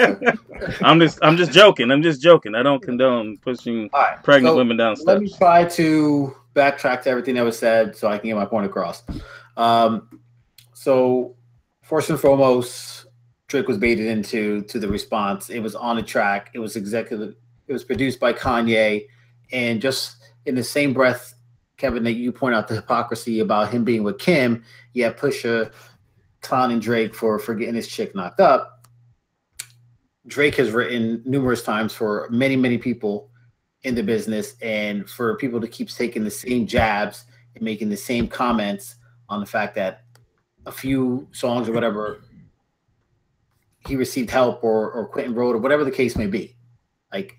I'm just joking. I don't condone pushing pregnant women down steps. Let me try to backtrack to everything that was said so I can get my point across. So first and foremost, Drake was baited into the response. It was on a track. It was produced by Kanye, and just in the same breath, Kevin, that you point out the hypocrisy about him being with Kim, yet Pusha clowning Drake for getting his chick knocked up. Drake has written numerous times for many, many people in the business, and for people to keep taking the same jabs and making the same comments on the fact that a few songs or whatever he received help or Quentin wrote or whatever the case may be. Like,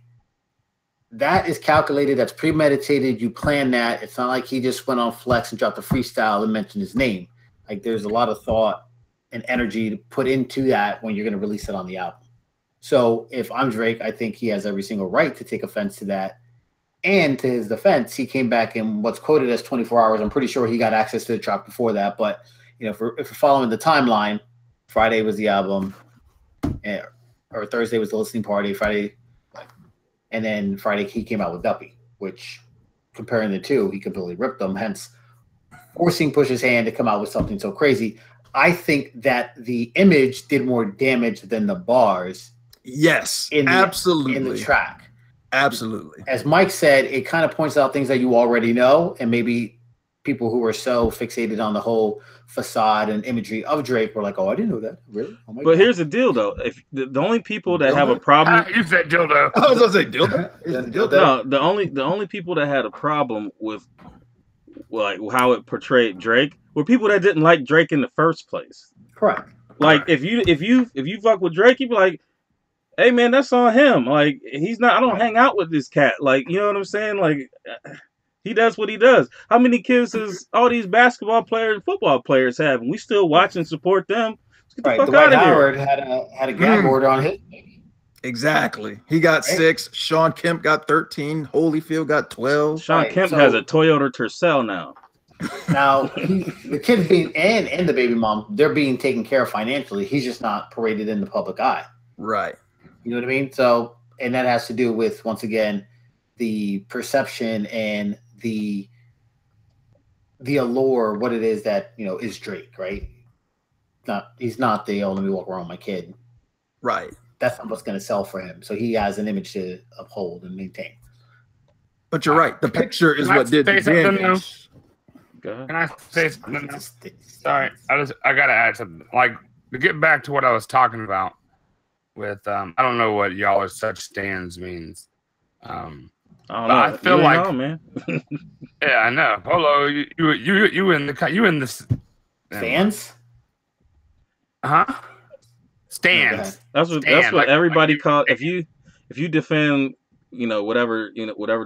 that is calculated. That's premeditated. You plan that. It's not like he just went on Flex and dropped a freestyle and mentioned his name. Like, there's a lot of thought and energy to put into that when you're going to release it on the album. So if I'm Drake, I think he has every single right to take offense to that. And to his defense, he came back in what's quoted as 24 hours. I'm pretty sure he got access to the track before that. But, you know, if we're following the timeline, Friday was the album, or Thursday was the listening party, Friday. And then Friday, he came out with G.A.P, which, comparing the two, he completely ripped them, hence forcing Pusha's hand to come out with something so crazy. I think that the image did more damage than the bars. Yes, absolutely. In the track. Absolutely. As Mike said, it kind of points out things that you already know, and maybe people who are so fixated on the whole facade and imagery of Drake were like, "Oh, I didn't know that." Really? Oh my God. Here's the deal, though. If the only people that have a problem, you said dildo. I was gonna say dildo. No, the only people that had a problem with like how it portrayed Drake were people that didn't like Drake in the first place. Correct. Like if you fuck with Drake, you'd be like, "Hey man, that's on him. Like he's not. I don't hang out with this cat. Like you know what I'm saying? Like." He does what he does. How many kids does all these basketball players and football players have? And we still watch and support them. Let's get the fuck out of here. Howard had a gag order on his. Exactly. He got 6. Sean Kemp got 13. Holyfield got 12. Sean Kemp has a Toyota Tercel now. Now the kid and the baby mom, they're being taken care of financially. He's just not paraded in the public eye. Right. You know what I mean? So, and that has to do with, once again, the perception and the allure, what it is that, you know, is Drake, right? He's not the let me walk around with my kid. Right. That's not what's going to sell for him. So he has an image to uphold and maintain. But you're right. The picture is what did the damage. Can I say something? Sorry, I gotta add something. Like, to get back to what I was talking about with I don't know what y'all are such stands means. I feel like, know, man. Yeah, I know. Polo, you in the fans? Stands. That's what everybody call. If you defend, whatever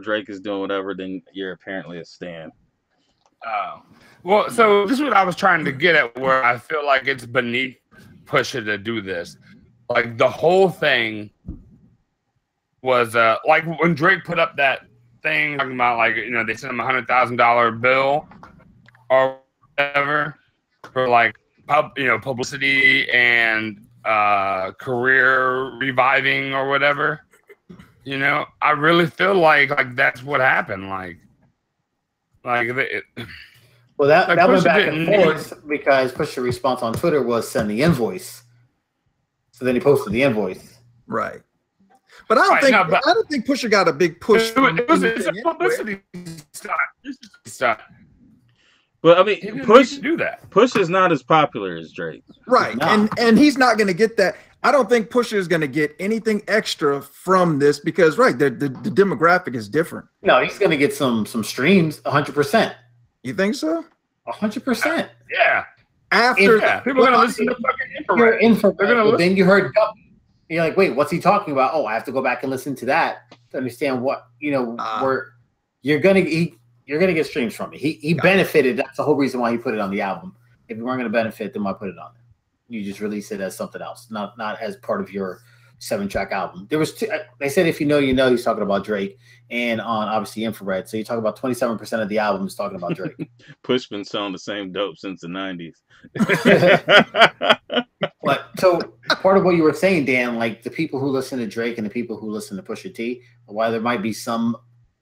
Drake is doing, whatever, then you're apparently a stan. Oh, well, so this is what I was trying to get at, where I feel like it's beneath Pusha to do this. Like, the whole thing was like when Drake put up that thing talking about like they sent him $100,000 bill or whatever for like publicity and career reviving or whatever. I really feel like that's what happened. Well, that went back and forth because Pusha's response on Twitter was send the invoice. So then he posted the invoice. Right. But I don't think Pusha got a big push. It was a publicity stunt. But I mean, Push is not as popular as Drake. Right. And he's not going to get that. I don't think Pusha is going to get anything extra from this because the demographic is different. No, he's going to get some streams 100%. You think so? 100%. Yeah. After people are going to listen to fucking Infrared. They're going to then you heard you're like, wait, what's he talking about? Oh, I have to go back and listen to that to understand what where you're gonna get streams from it. He benefited. That's the whole reason why he put it on the album. If you weren't gonna benefit, then why put it on there? You just release it as something else, not as part of your 7-track album. There was they said if you know, he's talking about Drake and on obviously Infrared. So you talk about 27% of the album is talking about Drake. Push been selling the same dope since the 90s. But so part of what you were saying, Dan, like the people who listen to Drake and the people who listen to Pusha T, while there might be some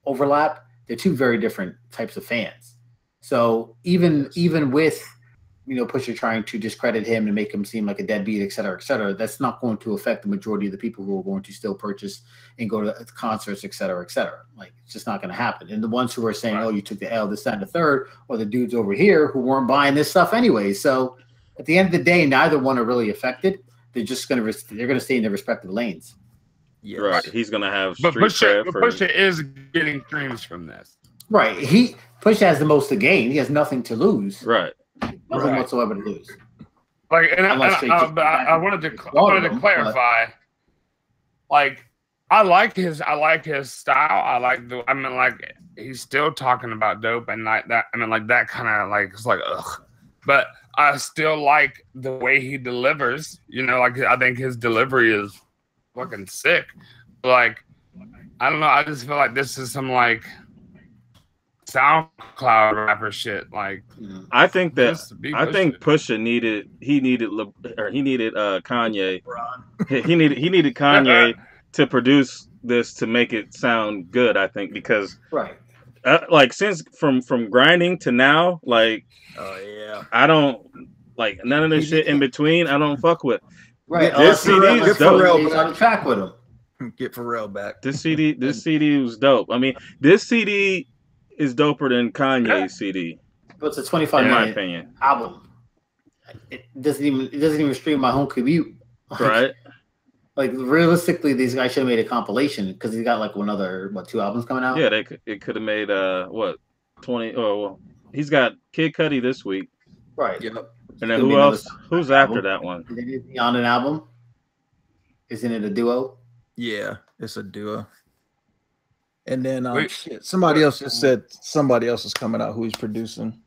overlap, they're two very different types of fans. So even with Pusha trying to discredit him and make him seem like a deadbeat, et cetera, that's not going to affect the majority of the people who are going to still purchase and go to concerts, et cetera, et cetera. Like it's just not going to happen. And the ones who are saying, oh, you took the L, this, that, and the third, or the dudes over here who weren't buying this stuff anyway. So at the end of the day, neither one are really affected. They're just going to stay in their respective lanes. Yes. Right. He's going to have Pusha is getting streams from this. Right. Pusha has the most to gain. He has nothing to lose. Right. Nothing whatsoever to lose. Like, I wanted to clarify. Like, I like his style. He's still talking about dope and like that. That kind of it's like ugh. But I still like the way he delivers. I think his delivery is fucking sick. Like, I don't know. I just feel like this is some SoundCloud rapper shit. Like, I think Pusha needed Kanye. he needed Kanye to produce this to make it sound good. I think because since from grinding to now, I don't like none of this shit in between. I don't fuck with. Right, this CD is dope. He's on track with him. Get Pharrell back. This CD was dope. I mean, this CD is doper than Kanye's CD. But it's a 25-minute album. It doesn't even stream my home commute. Right. Like realistically, these guys should have made a compilation because he's got another 2 albums coming out. Yeah, it could have made 20. Oh, well, he's got Kid Cudi this week. Right. Yep. And then who else? Who's after that one? Is it on an album? Isn't it a duo? Yeah, it's a duo. And then somebody else just said somebody else is coming out who he's producing.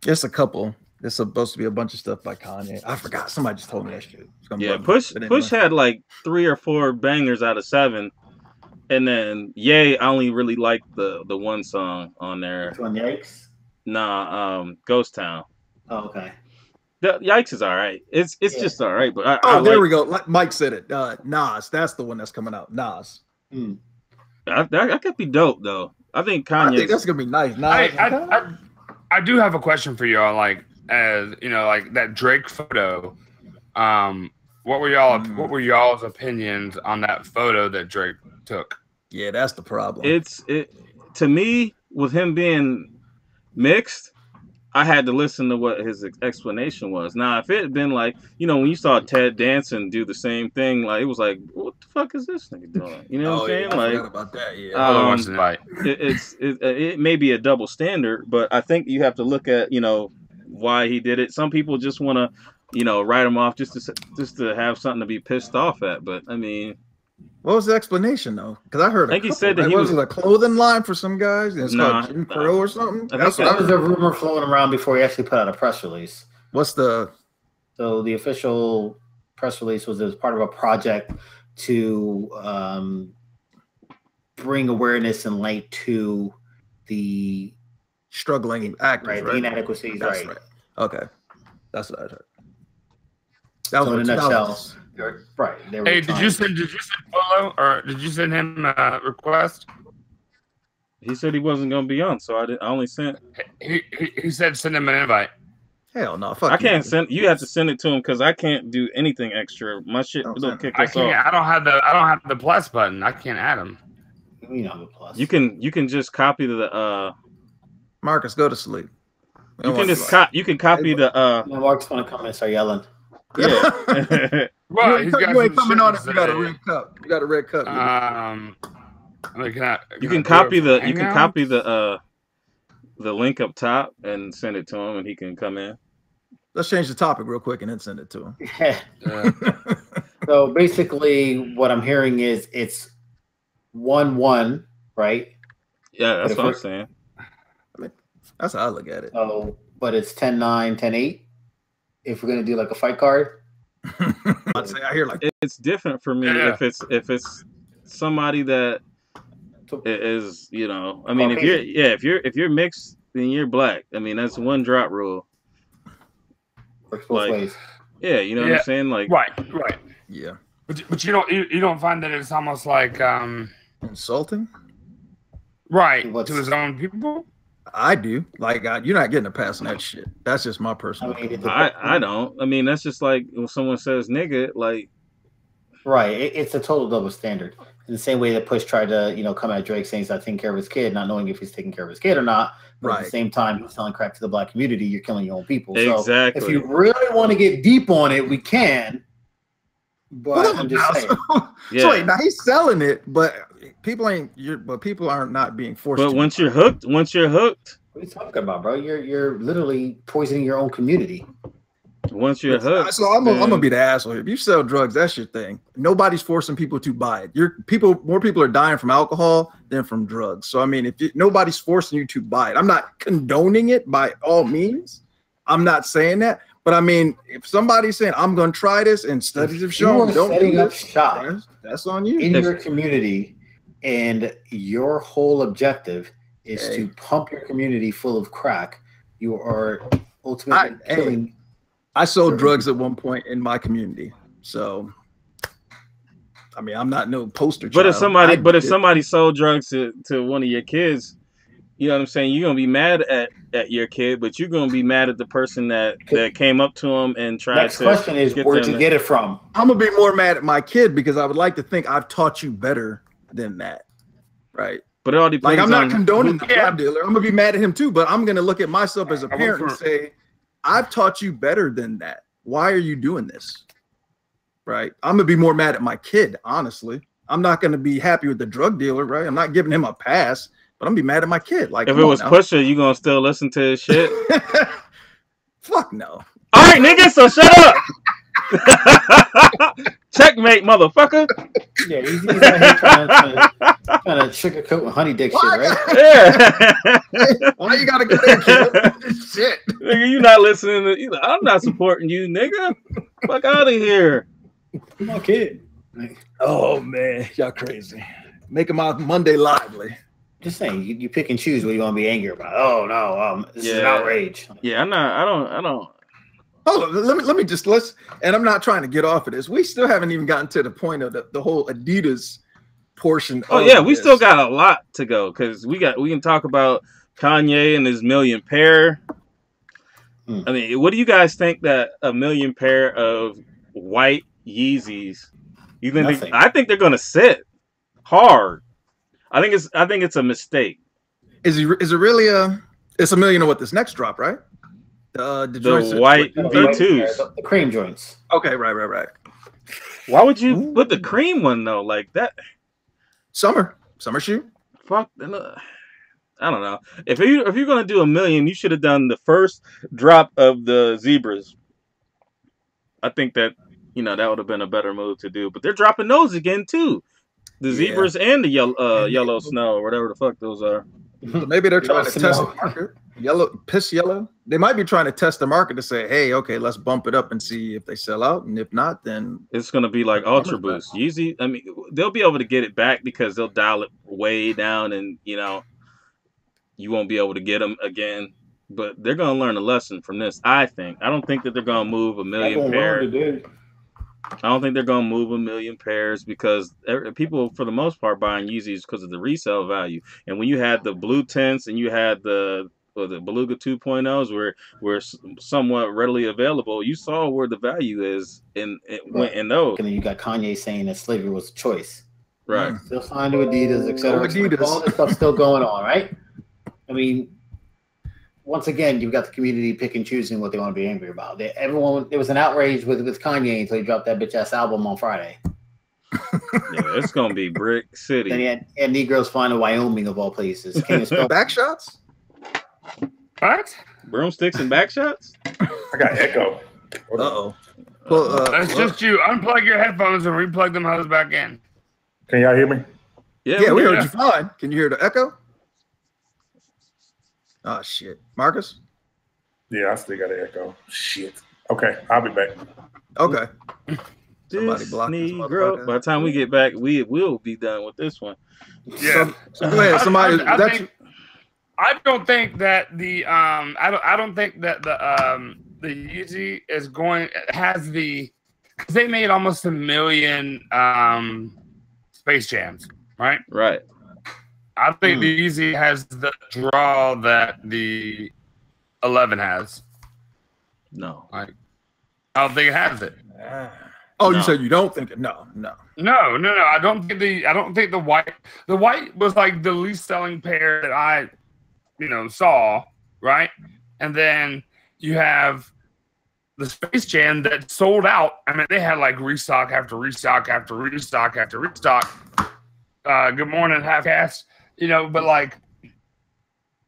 It's a couple. It's supposed to be a bunch of stuff by Kanye. I forgot. Somebody just told me that shit. Yeah, Push had 3 or 4 bangers out of 7. And then I only really liked the one song on there. Which one, Yikes? Nah, Ghost Town. Oh, okay. The Yikes is all right. It's just all right. But there we go. Like Mike said it. Nas. That's the one that's coming out. Nas. That could be dope though. I think Kanye. I think that's gonna be nice. I do have a question for y'all. As that Drake photo. What were y'all's opinions on that photo that Drake took? Yeah, that's the problem. To me, with him being mixed, I had to listen to what his explanation was. Now, if it had been when you saw Ted Danson do the same thing, it was like, what the fuck is this nigga doing? You know what I'm saying? I forgot about that. Yeah. It may be a double standard, but I think you have to look at why he did it. Some people just want to write him off just to have something to be pissed off at. But I mean, what was the explanation though? Because I heard he said that was a clothing line for some guys. It's called Jim Crow or something. That was a rumor floating around before he actually put out a press release. So the official press release was as part of a project to bring awareness and light to the struggling actors, right? The inadequacies, That's right? Okay, that's what I heard. That was So in a nutshell, right? Hey, did you send Polo or did you send him a request? He said he wasn't gonna be on, so I only sent. He said send him an invite. Hell no, fuck. I can't send. You have to send it to him because I can't do anything extra. My shit will kick us off. I don't have the plus button. I can't add him. You know the plus. You can just copy the. Marcus, go to sleep. You can just you can copy the. Marcus want to come and start yelling. Yeah. Well, you ain't coming on if you got a red cup. You got a red cup. You can copy the link up top and send it to him, and he can come in. Let's change the topic real quick and then send it to him. So basically, what I'm hearing is it's 1-1, right? Yeah, that's what I'm saying. I mean, that's how I look at it. Oh, but it's 10-9, 10-8. If we're gonna do like a fight card, I'd say I hear like it's different for me if it's somebody that is, you know, I mean, if you're mixed, then you're black. I mean, that's one drop rule. Works both ways. Yeah, you know what I'm saying? Like right. Yeah. But you don't find that it's almost like insulting? Right. To his own people? I do. Like, you're not getting a pass on that shit. That's just my personal opinion. I don't. I mean, that's just like when someone says nigga, like. Right. It's a total double standard. In the same way that Push tried to, you know, come at Drake saying he's not taking care of his kid, not knowing if he's taking care of his kid or not. But at the same time, he's selling crack to the black community. You're killing your own people. Exactly. So if you really want to get deep on it, we can. But I'm just saying. So wait, now he's selling it, but people are not being forced. But once you're hooked, what are you talking about, bro? You're literally poisoning your own community. Once you're hooked, so I'm gonna be the asshole here. If you sell drugs, that's your thing. Nobody's forcing people to buy it. More people are dying from alcohol than from drugs. So I mean, nobody's forcing you to buy it. I'm not condoning it by all means. I'm not saying that. But I mean, if somebody's saying I'm going to try this and studies have shown don't setting up shop, that's on you. In your community, and your whole objective is to pump your community full of crack, you are ultimately killing. I sold drugs at one point in my community, so I mean, I'm not no poster child. But if somebody sold drugs to one of your kids, you know what I'm saying? You're gonna be mad at your kid, but you're gonna be mad at the person that came up to him and tried to. Next question is, where'd you get it from? I'm gonna be more mad at my kid because I would like to think I've taught you better than that, right? But it all depends. Like, I'm not condoning the drug dealer. I'm gonna be mad at him too, but I'm gonna look at myself as a parent and say, I've taught you better than that. Why are you doing this? Right? I'm gonna be more mad at my kid, honestly. I'm not gonna be happy with the drug dealer, right? I'm not giving him a pass. But I'm gonna be mad at my kid. Like, if it was Pusha, you gonna still listen to his shit? Fuck no. All right, nigga. So shut up. Checkmate, motherfucker. Yeah, he's out here trying to sugarcoat honey dick shit, right? Yeah. Why you gotta go there, kid? Shit. Nigga, you not listening to? I'm not supporting you, nigga. Fuck out of here. Come on, kid. Oh man, y'all crazy. Making my Monday lively. Just saying, you pick and choose what you want to be angry about. Oh no, this is an outrage. Yeah, I don't. Hold on, let me just and I'm not trying to get off of this. We still haven't even gotten to the point of the whole Adidas portion. Oh yeah, we still got a lot to go because we can talk about Kanye and his million pair. I mean, what do you guys think that a million pair of white Yeezys? You think? I think they're gonna sit hard. I think it's a mistake. Is it really it's $1 million of what this next drop, right? The white V2s. The cream joints. Okay, right. Why would you put the cream one though? Like that summer shoe? Fuck, I don't know. If you're gonna do $1 million, you should have done the first drop of the zebras. I think that that would have been a better move to do. But they're dropping those again too. The zebras and the yellow snow, or whatever the fuck those are. Maybe they're trying to test the market. Yellow, piss yellow. They might be trying to test the market to say, hey, okay, let's bump it up and see if they sell out, and if not, then it's gonna be like Ultra Boost. Yeezy, I mean, they'll be able to get it back because they'll dial it way down, and you won't be able to get them again. But they're gonna learn a lesson from this. I think. I don't think that they're gonna move a million pairs. I don't think they're gonna move a million pairs because people, for the most part, buying Yeezys because of the resale value. And when you had the blue tints and you had the Beluga 2.0s were somewhat readily available, you saw where the value is in those. And then you got Kanye saying that slavery was a choice. Right. Still signed to Adidas, etc. All this stuff still going on, right? I mean, once again, you've got the community pick and choosing what they want to be angry about. There was an outrage with Kanye until he dropped that bitch ass album on Friday. Yeah, it's gonna be Brick City. Then he had Negroes flying to Wyoming of all places. Can you spell back shots? What? Broomsticks and back shots? I got echo. Uh-oh. Well, that's just you. Unplug your headphones and replug them hose back in. Can y'all hear me? Yeah, we heard you fine. Can you hear the echo? Oh, shit. Marcus? Yeah, I still got an echo. Shit. Okay, I'll be back. Okay. Somebody block Negro. By the time we get back, we will be done with this one. Yeah. So go ahead. Somebody. I don't think that the I don't think that the Yeezy is has the, because they made almost 1 million Space Jams, right? Right. I think the Yeezy has the draw that the 11 has. No. I don't think it has it. Oh, no. You said you don't think it? No. I don't think the white was like the least selling pair that I saw, right? And then you have the Space Jam that sold out. I mean, they had like restock after restock after restock after restock. Good morning, half-cast. But like,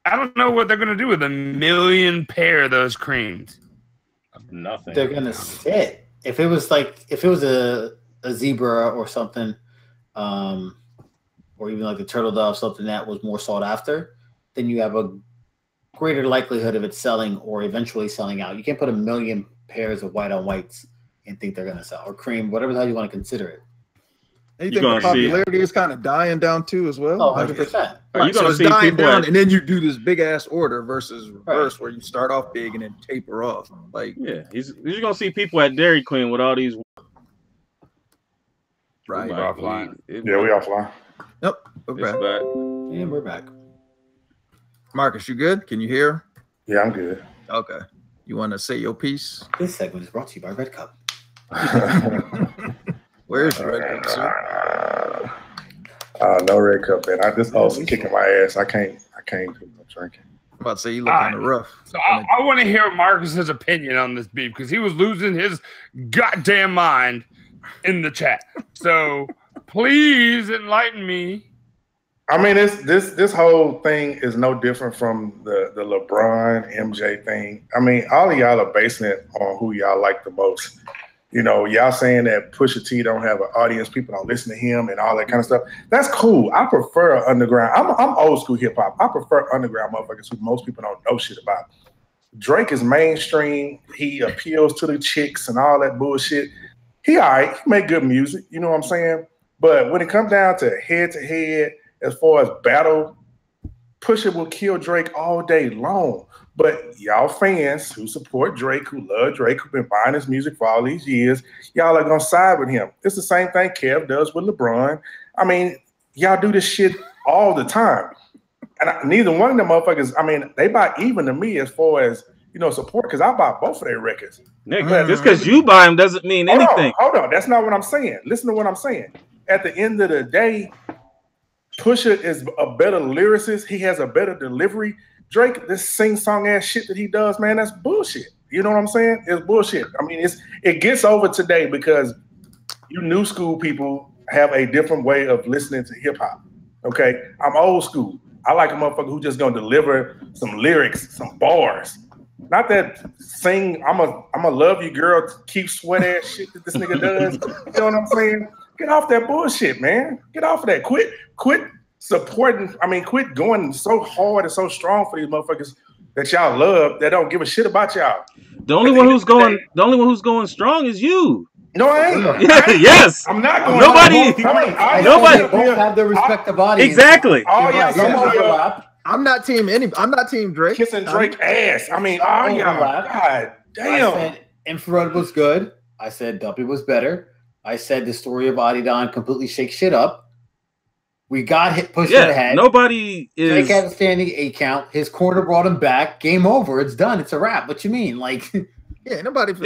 I don't know what they're gonna do with 1 million pair of those creams. Nothing. They're gonna sit. If it was a zebra or something, or even like the turtle dove, something that was more sought after, then you have a greater likelihood of it selling or eventually selling out. You can't put 1 million pairs of white on whites and think they're gonna sell, or cream, whatever the hell you want to consider it. And you think the popularity is kind of dying down too as well? Oh, 100%. Are you so going it's to see dying people down, and then you do this big ass order versus reverse, right, where you start off big and then taper off. Like, yeah, he's going to see people at Dairy Queen with all these. Right. We're offline. Yeah, we offline. Yep. Okay. Yeah, we're back. Marcus, you good? Can you hear? Yeah, I'm good. Okay. You want to say your piece? This segment is brought to you by Red Cup. Where's your Red Cup, sir? No Red Cup, man. This also kicking my ass. I can't do no drinking. I'm about to say you look kind of rough. So I want to hear Marcus's opinion on this beef because he was losing his goddamn mind in the chat. So please enlighten me. I mean, this whole thing is no different from the LeBron MJ thing. I mean, all of y'all are basing it on who y'all like the most. Y'all saying that Pusha T don't have an audience, people don't listen to him and all that kind of stuff. That's cool. I prefer underground. I'm old school hip hop. I prefer underground motherfuckers who most people don't know shit about. Drake is mainstream. He appeals to the chicks and all that bullshit. He all right. He make good music. You know what I'm saying? But when it comes down to head to head, as far as battle, Pusha will kill Drake all day long. But y'all fans who support Drake, who love Drake, who've been buying his music for all these years, y'all are going to side with him. It's the same thing Kev does with LeBron. I mean, y'all do this shit all the time. And neither one of them motherfuckers, I mean, they buy even to me as far as, support, because I buy both of their records. Nick, just because you buy them doesn't mean anything. Hold on. That's not what I'm saying. Listen to what I'm saying. At the end of the day, Pusha is a better lyricist. He has a better delivery. Drake, this sing-song ass shit that he does, man, that's bullshit. You know what I'm saying? It's bullshit. I mean, it gets over today because you new school people have a different way of listening to hip-hop. Okay? I'm old school. I like a motherfucker who just gonna deliver some lyrics, some bars. Not that sing, I'm a love you girl, keep sweat ass shit that this nigga does. You know what I'm saying? Get off that bullshit, man. Get off of that. Quit supporting. I mean, quit going so hard and so strong for these motherfuckers that y'all love that don't give a shit about y'all. The only one who's going strong is you. No, I ain't. Yes. I'm not going. Nobody both have their respective audience. Exactly. I'm not team Drake. Kissing Drake ass. I mean, all y'all. God damn. I said Infrared was good. I said Duppy was better. I said the story of Adidas completely shakes shit up. We got pushed ahead. Nobody is. Drake had a standing 8 count. His corner brought him back. Game over. It's done. It's a wrap. What you mean? Like, yeah, nobody's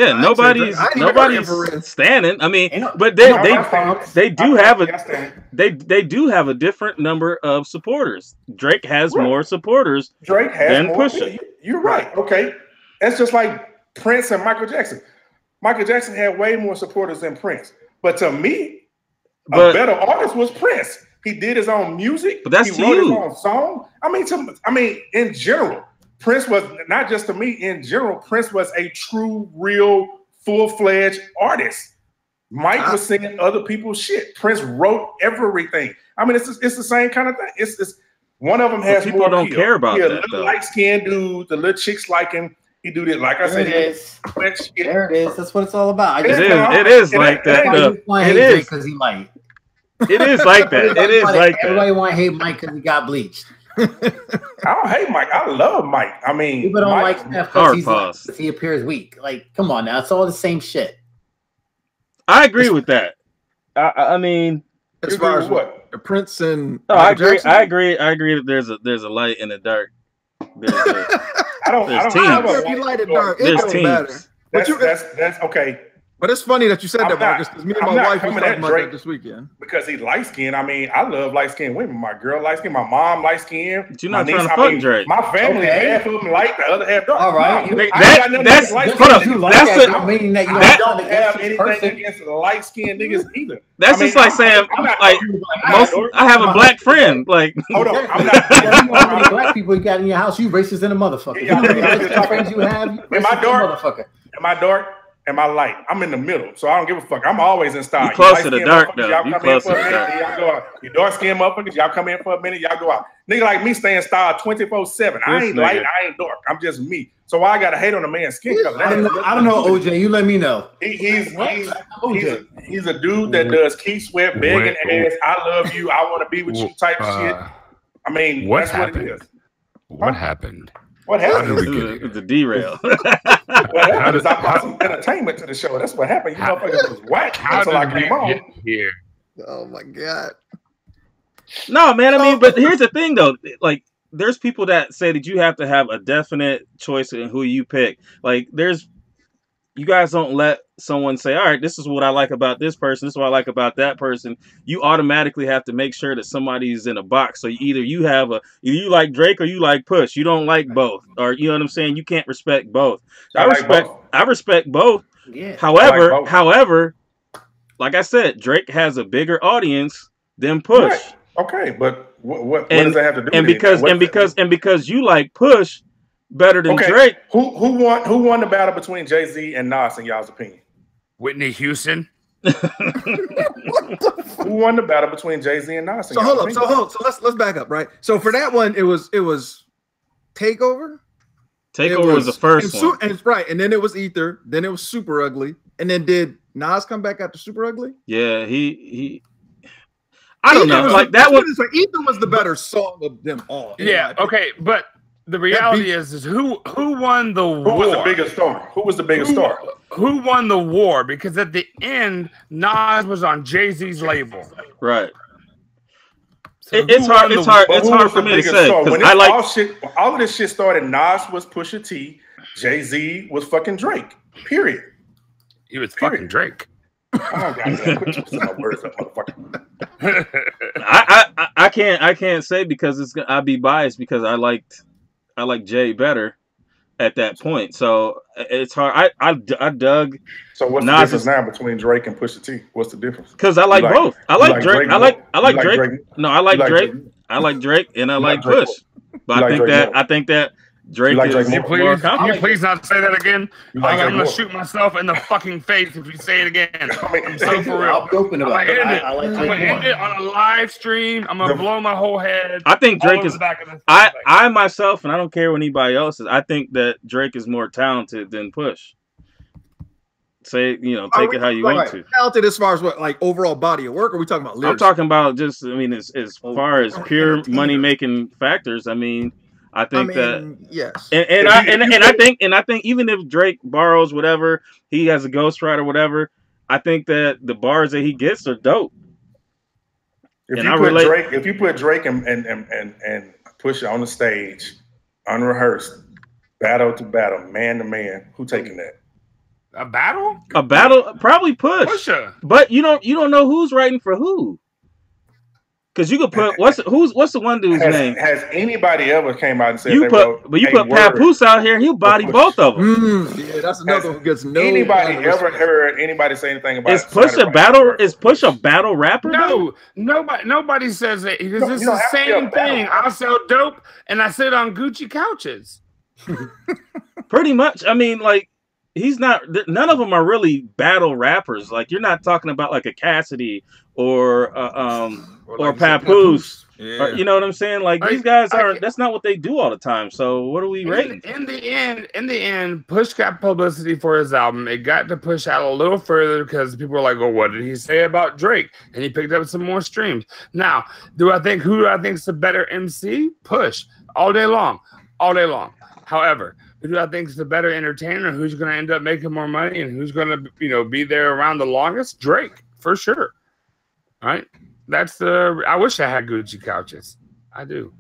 standing. I mean, but they do have a different number of supporters. Drake has more supporters. Drake has than more. Pusha. You're right. Okay, that's just like Prince and Michael Jackson. Michael Jackson had way more supporters than Prince. But to me, a better artist was Prince. He did his own music. But that's he wrote his own song. I mean, in general, Prince was not just to me. In general, Prince was a true, real, full-fledged artist. Mike was singing other people's shit. Prince wrote everything. I mean, it's the same kind of thing. It's one of them has people more. People don't care about that. The light-skinned dude, the little chicks like him. He do it like I said. There it is. That's what it's all about. It is like that. It is because he light. It is like that. It is like that. Everybody want to hate Mike because he got bleached. I don't hate Mike. I love Mike. I mean, people don't like Steph because he appears weak. Like, come on now, it's all the same shit. I agree with that. I mean, as far as what the Prince and I agree. Jackson? I agree that there's a light and a dark. I don't care if you light and dark. It don't matter. That's okay. But it's funny that you said that, Marcus, because me and my wife was talking about that this weekend. Because he's light skinned. I mean, I love light skinned women. My girl light skinned, my mom light skinned. But you're not trying to fuck Drake. My family, half of them light, the other half dark. All right. That's meaning that you don't have anything against the light skinned niggas either. That's just like saying, I have a black friend. Like, hold on, I'm not. How many black people you got in your house? You racist in a motherfucker. You know how many friends you have? Am I dark? Am I dark? Am I light? I'm in the middle, so I don't give a fuck. I'm always in style. You close to the dark, though. You close to the dark. Y'all go out. You dark skinned motherfuckers, y'all come in for a minute, y'all go out. Nigga like me stay in style 24/7. I ain't light, I ain't dark. I'm just me. So why I gotta hate on a man's skin color? I don't know, OJ. You let me know. He's a dude that does Keith Sweat begging ass. I love you. I want to be with you type shit. I mean, that's what it is. What happened? What happened? It's a derail. What happened is I brought some entertainment to the show. That's what happened. You motherfuckers was whack until I came on. Here. Oh my god. No, man. I mean, but here's the thing, though. Like, there's people that say that you have to have a definite choice in who you pick. Like, you guys don't let someone say, all right, this is what I like about this person. This is what I like about that person. You automatically have to make sure that somebody's in a box. So either you like Drake or you like Push. You don't like both. Or, you know what I'm saying? You can't respect both. I respect both. Yeah. However, like I said, Drake has a bigger audience than Push. Right. Okay, but what does that have to do with it? Because you like Push better than Drake. Who won the battle between Jay-Z and Nas in y'all's opinion? Whitney Houston. Who won the battle between Jay-Z and Nas? So hold up. So let's back up, right? So for that one, it was Takeover. Takeover was the first one. And then it was Ether. Then it was Super Ugly. And then did Nas come back after Super Ugly? Yeah, he. I don't know. Like that one. Ether was the better song of them all. Yeah. Okay, but the reality is who won the war? Who was the biggest star? Who was the biggest star? Who won the war? Because at the end, Nas was on Jay-Z's label. Right. So it's hard for me to say. When all of this shit started, Nas was Pusha T, Jay-Z was fucking Drake. Period. He was fucking Drake. Oh, goddamn. Put my words up, motherfucker. I can't say because I'd be biased because I liked Jay better at that point. So it's hard. I dug. So what's the difference now between Drake and Pusha T? What's the difference? Because I like both. I like Drake. I like Drake. No, I like Drake. I like Drake and I like Push. But I think that Drake like is Drake Can more? you please, more can you please not say that again? You like I'm Drake gonna more? shoot myself in the fucking face if you say it again. I'm so for real. I'll be open about it. I like I'm Drake gonna end more. it on a live stream. I'm gonna blow my whole head. I think Drake all over is. the back of this I myself, and I don't care what anybody else is. I think that Drake is more talented than Push. Say, take it how you want to. Talented as far as what, like overall body of work? Or are we talking about lyrics? I'm talking about just, as far as pure money making factors. I think that yes, and I think even if Drake borrows whatever, he has a ghostwriter, whatever. I think that the bars that he gets are dope. If you put Drake and Pusha on the stage, unrehearsed, battle to battle, man to man, who taking that? A battle? A battle, probably Pusha. But you don't know who's writing for who. Because you could put what's the one dude's name? Has anybody ever came out and said you put Papoose out here and he'll body both of them. Yeah, that's another one who gets no. Anybody ever heard anybody say anything about? Is Push a battle? Is Push a battle rapper? No, nobody says it because it's the same thing. I sell dope and I sit on Gucci couches. Pretty much. He's not. None of them are really battle rappers. Like you're not talking about like a Cassidy or Papoose. Yeah. You know what I'm saying? Like these guys are. That's not what they do all the time. So what are we rating? In the end, Push got publicity for his album. It got to push out a little further because people were like, "Oh, what did he say about Drake?" And he picked up some more streams. Now, who do I think is the better MC? Push all day long. However, who do I think is the better entertainer? Who's going to end up making more money and who's going to, be there around the longest? Drake, for sure. All right. I wish I had Gucci couches. I do.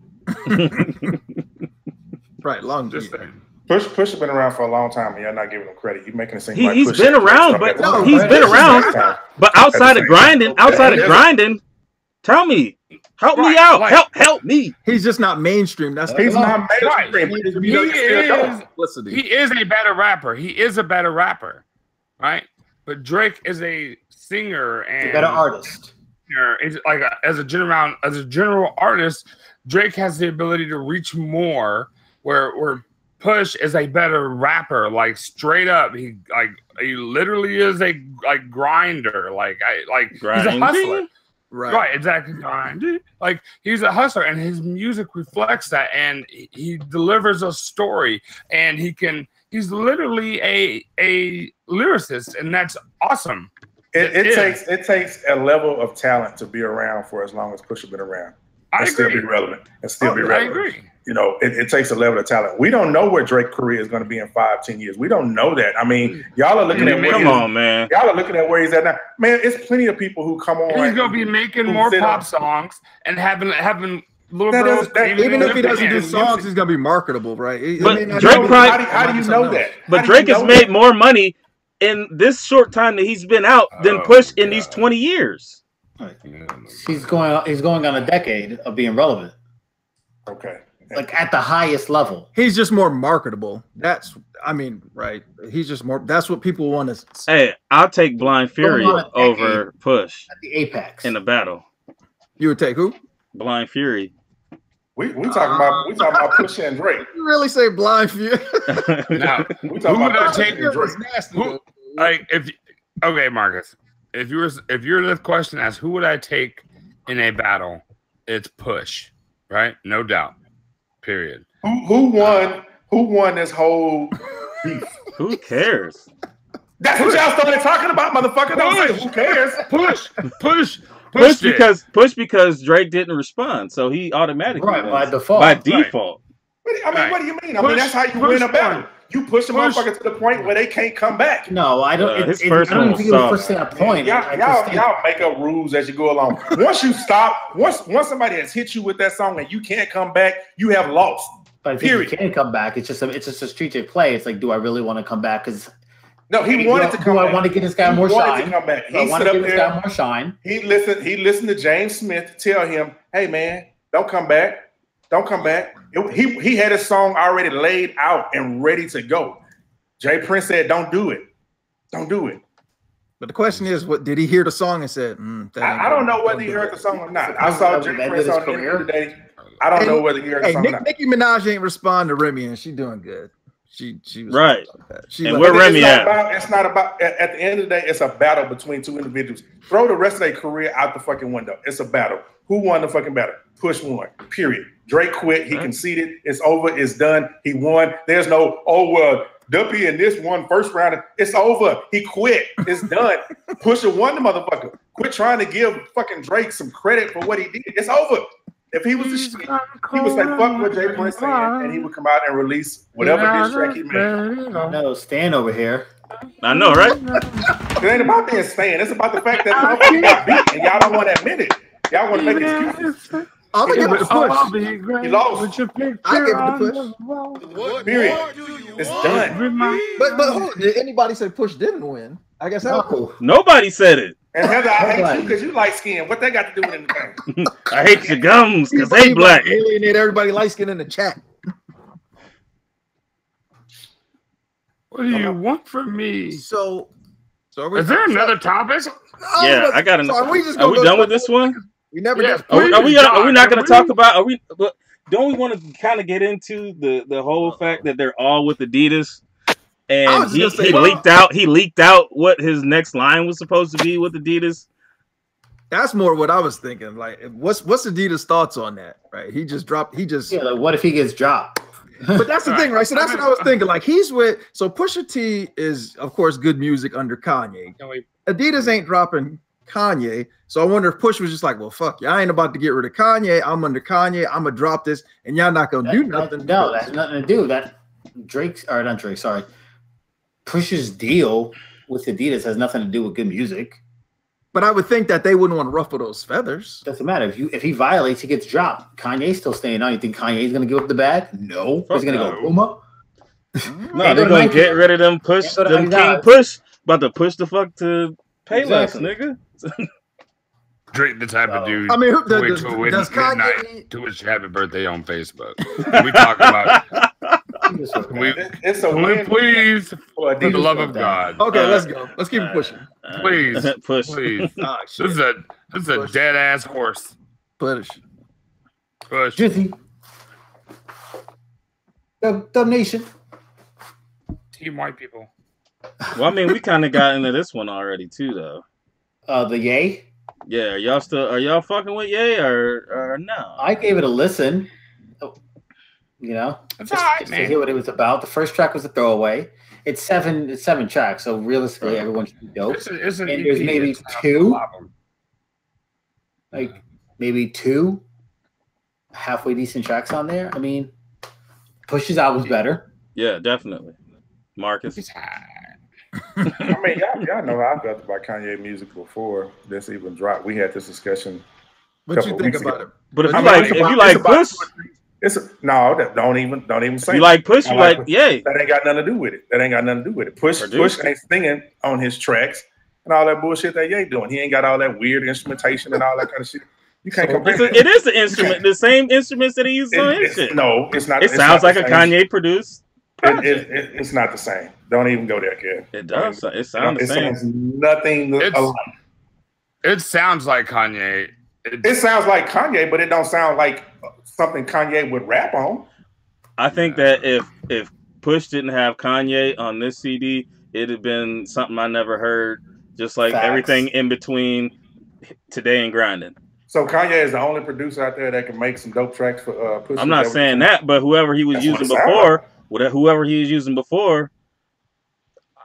Right. Just saying. Push has been around for a long time, and you're not giving him credit. You're making it seem like he's been around, but outside of grinding, tell me. Help me out. Help me. He's just not mainstream. He's not mainstream. He is a better rapper. Right? But Drake is a singer and a better artist. It's like as a general artist, Drake has the ability to reach more where Push is a better rapper, like straight up. He literally is a grinder. He's a hustler. Right, exactly. Like he's a hustler, and his music reflects that, and he delivers a story, and he's literally a lyricist, and that's awesome. It takes a level of talent to be around for as long as Push has been around. And still be relevant. I agree. It takes a level of talent. We don't know where Drake's career is going to be in 5-10 years. We don't know that. Y'all are looking at man. Y'all are looking at where he's at now. Man, it's plenty of people who come on. He's going to be making more pop songs and having little girls. Even if he doesn't do songs, he's going to be marketable, right? But Drake probably. How do you know that? But Drake has made more money in this short time that he's been out than Push in these 20 years. He's going on a decade of being relevant. Okay. Like at the highest level. He's just more marketable. Right. He's just more. That's what people want to. Hey, I'll take Blind Fury over Push at the apex in the battle. You would take who? Blind Fury. We talking about Push and Drake. You really say Blind Fury? Now, we talking about Push and Drake. Okay, Marcus. If you're the question as who would I take in a battle, it's Push, right? No doubt. Period. Who won this whole beef? Who cares? That's what y'all started talking about, motherfucker. Don't say who cares. Push because Drake didn't respond, so he automatically by default. What do you mean? That's how you win a battle. You push a motherfucker to the point where they can't come back. No, I don't. I don't think it was pushed to that point. Y'all make up rules as you go along. Once you stop, once somebody has hit you with that song and you can't come back, you have lost. But if you can't come back, it's just a strategic play. It's like, do I really want to come back? Because no, he wanted to come back. I want to get this guy more shine. To come back. He want to give this guy more shine. He listened to James Smith tell him, "Hey man, don't come back. Don't come back." He had his song already laid out and ready to go. Jay Prince said, "Don't do it. Don't do it." But the question is, what did he hear the song and said? I don't know whether he heard the song or not. I saw Jay Prince on the interview today. I don't know whether you heard something. Nicki Minaj ain't respond to Remy, and she doing good. She was right. And where Remy at? It's not about. At the end of the day, it's a battle between two individuals. Throw the rest of their career out the fucking window. It's a battle. Who won the fucking battle? Push won. Period. Drake quit. He conceded. It's over. It's done. He won. There's no Duppy and this one first round. It's over. He quit. It's done. Pusha won the motherfucker. Quit trying to give fucking Drake some credit for what he did. It's over. If he was the shit, he would say fuck what Jay Prince saying, and he would come out and release whatever diss track he made. No, Stan over here. I know, right? It ain't about being Stan. It's about the fact that motherfucker got beat, and y'all don't want to admit it. Y'all want to make excuses. I'm gonna give it a push. He lost. I give it a push. Period. It's done. But hold on. Did anybody say Push didn't win? I guess nobody said it. And Heather, I hate you because you light skin. What they got to do with anything? I hate your gums because they black. Alienate everybody light skin in the chat. What do you want from me? So is there another topic? Yeah, I got another. Are we done with this one? We never did. Are we not going to talk about? Don't we want to kind of get into the whole fact that they're all with Adidas? And he leaked out what his next line was supposed to be with Adidas. That's more what I was thinking. Like, what's Adidas' thoughts on that? Right? Like, what if he gets dropped? But that's the thing, right? So that's what I was thinking. Like, so Pusha T is, of course, good music under Kanye. Adidas ain't dropping Kanye. So I wonder if Push was just like, well, fuck you. I ain't about to get rid of Kanye. I'm under Kanye. I'm gonna drop this, and y'all not gonna do nothing. No, that has nothing to do. Push's deal with Adidas has nothing to do with good music. But I would think that they wouldn't want to ruffle those feathers. Doesn't matter. If he violates, he gets dropped. Kanye's still staying on. You think Kanye's gonna give up the bag? No. He's gonna go Uma. No, they're gonna get rid of them King Push. About to push the fuck to Payless, nigga. Drake the type of dude. I mean, does Kanye to wish happy birthday on Facebook? We talk about it's a win. Please, for the love of God. Okay, let's go. Let's keep it pushing. Please, push. Please. This is a dead ass horse. Push. Drizzy. Dub Nation. Team white people. Well, I mean, we kind of got into this one already too, though. The Ye. Yeah, are y'all fucking with Ye or no? I gave it a listen. You know, it's all right, to hear what it was about. The first track was a throwaway. It's seven tracks, so realistically, everyone should be dope. It's an and EP. There's maybe two halfway decent tracks on there. I mean, Push's album's better. Yeah, definitely. Marcus. I mean, y'all know how I felt about Kanye music before this even dropped. We had this discussion. What you think about it? But if you like Push, don't even say you like Push. You like Ye. That ain't got nothing to do with it. Push ain't singing on his tracks and all that bullshit that Ye doing. He ain't got all that weird instrumentation and all that kind of shit. You can't compare. It is the instrument, the same instruments that he uses on his shit. No, it's not. It sounds like a Kanye produced. It's not the same. Don't even go there, kid. It does. It sounds the same. It sounds nothing alike. It sounds like Kanye. It sounds like Kanye, but it don't sound like something Kanye would rap on. I think that if Push didn't have Kanye on this CD, it'd have been something I never heard. Just like everything in between Today and Grinding. So Kanye is the only producer out there that can make some dope tracks for Push. I'm not saying that, but whoever he was using before. Whoever he was using before,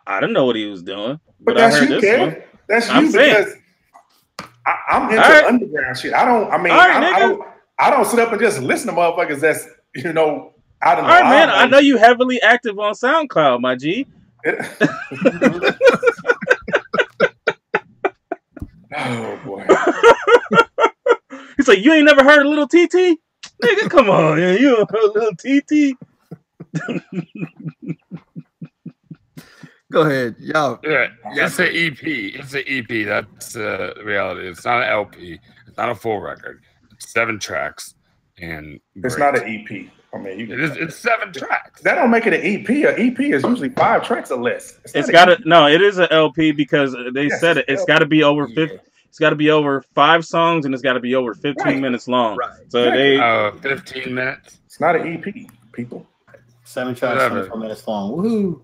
I don't know what he was doing. But that's you, Kev. That's you because I'm into underground shit. I don't sit up and just listen to motherfuckers that's, I don't know. All right, man. I know you heavily active on SoundCloud, my G. Oh boy. He's like, you ain't never heard of Little TT? Nigga, come on, man. You don't heard of Little TT? Go ahead, y'all. Yeah, it's an EP. It's an EP. That's the reality. It's not an LP. It's not a full record. It's 7 tracks, and it's not an EP. I mean, it's 7 tracks. That don't make it an EP. An EP is usually 5 tracks or less. It is an LP because they said it. It's got to be over 50. it's got to be over 5 songs and it's got to be over 15 minutes long. Right. So they 15 minutes. It's not an EP, people. 7 tracks, 24 minutes long. Woohoo!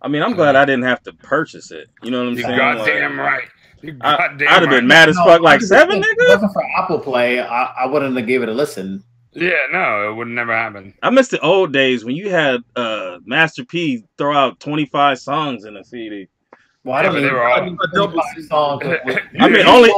I mean, I'm glad I didn't have to purchase it. You know what I'm You saying? goddamn right. I'd have been mad as fuck. Like 7, nigga. If it wasn't for Apple Play, I wouldn't have gave it a listen. Yeah, no, it would never happen. I miss the old days when you had Master P throw out 25 songs in a CD. Well, I don't they even were all songs. I mean, only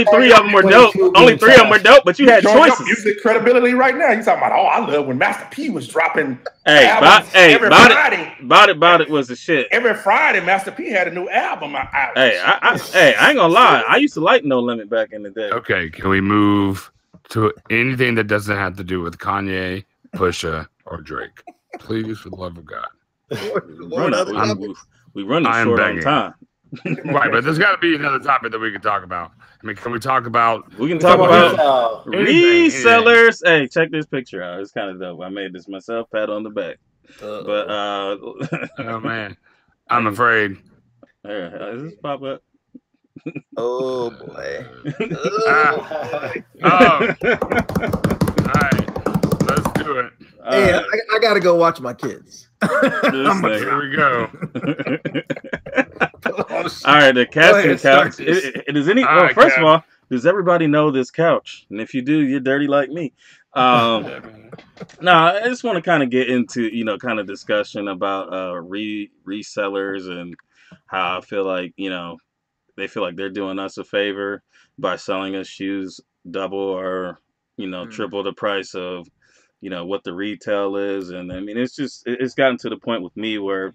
3 of them were dope. Only 3 of them were dope, but you had choices. Music credibility right now. You talking about? Oh, I love when Master P was dropping. Hey, every Friday. About it was the shit. Every Friday, Master P had a new album out. Hey, I ain't gonna lie. I used to like No Limit back in the day. Okay, can we move to anything that doesn't have to do with Kanye, Pusha, or Drake? Please, for the love of God. We run this short on time. Right, but there's got to be another topic that we can talk about. I mean, can we talk about? We can talk about resellers. Hey, check this picture out. It's kind of dope. I made this myself. Pat on the back. But oh man, I'm afraid. Does this pop up? Oh boy. All right, let's do it. Hey, I gotta go watch my kids. Here we go. All right, the casting couch. First of all, does everybody know this couch? And if you do, you're dirty like me. I just want to kind of get into, kind of discussion about resellers and how I feel like, they feel like they're doing us a favor by selling us shoes double or, triple the price of, what the retail is. And I mean, it's gotten to the point with me where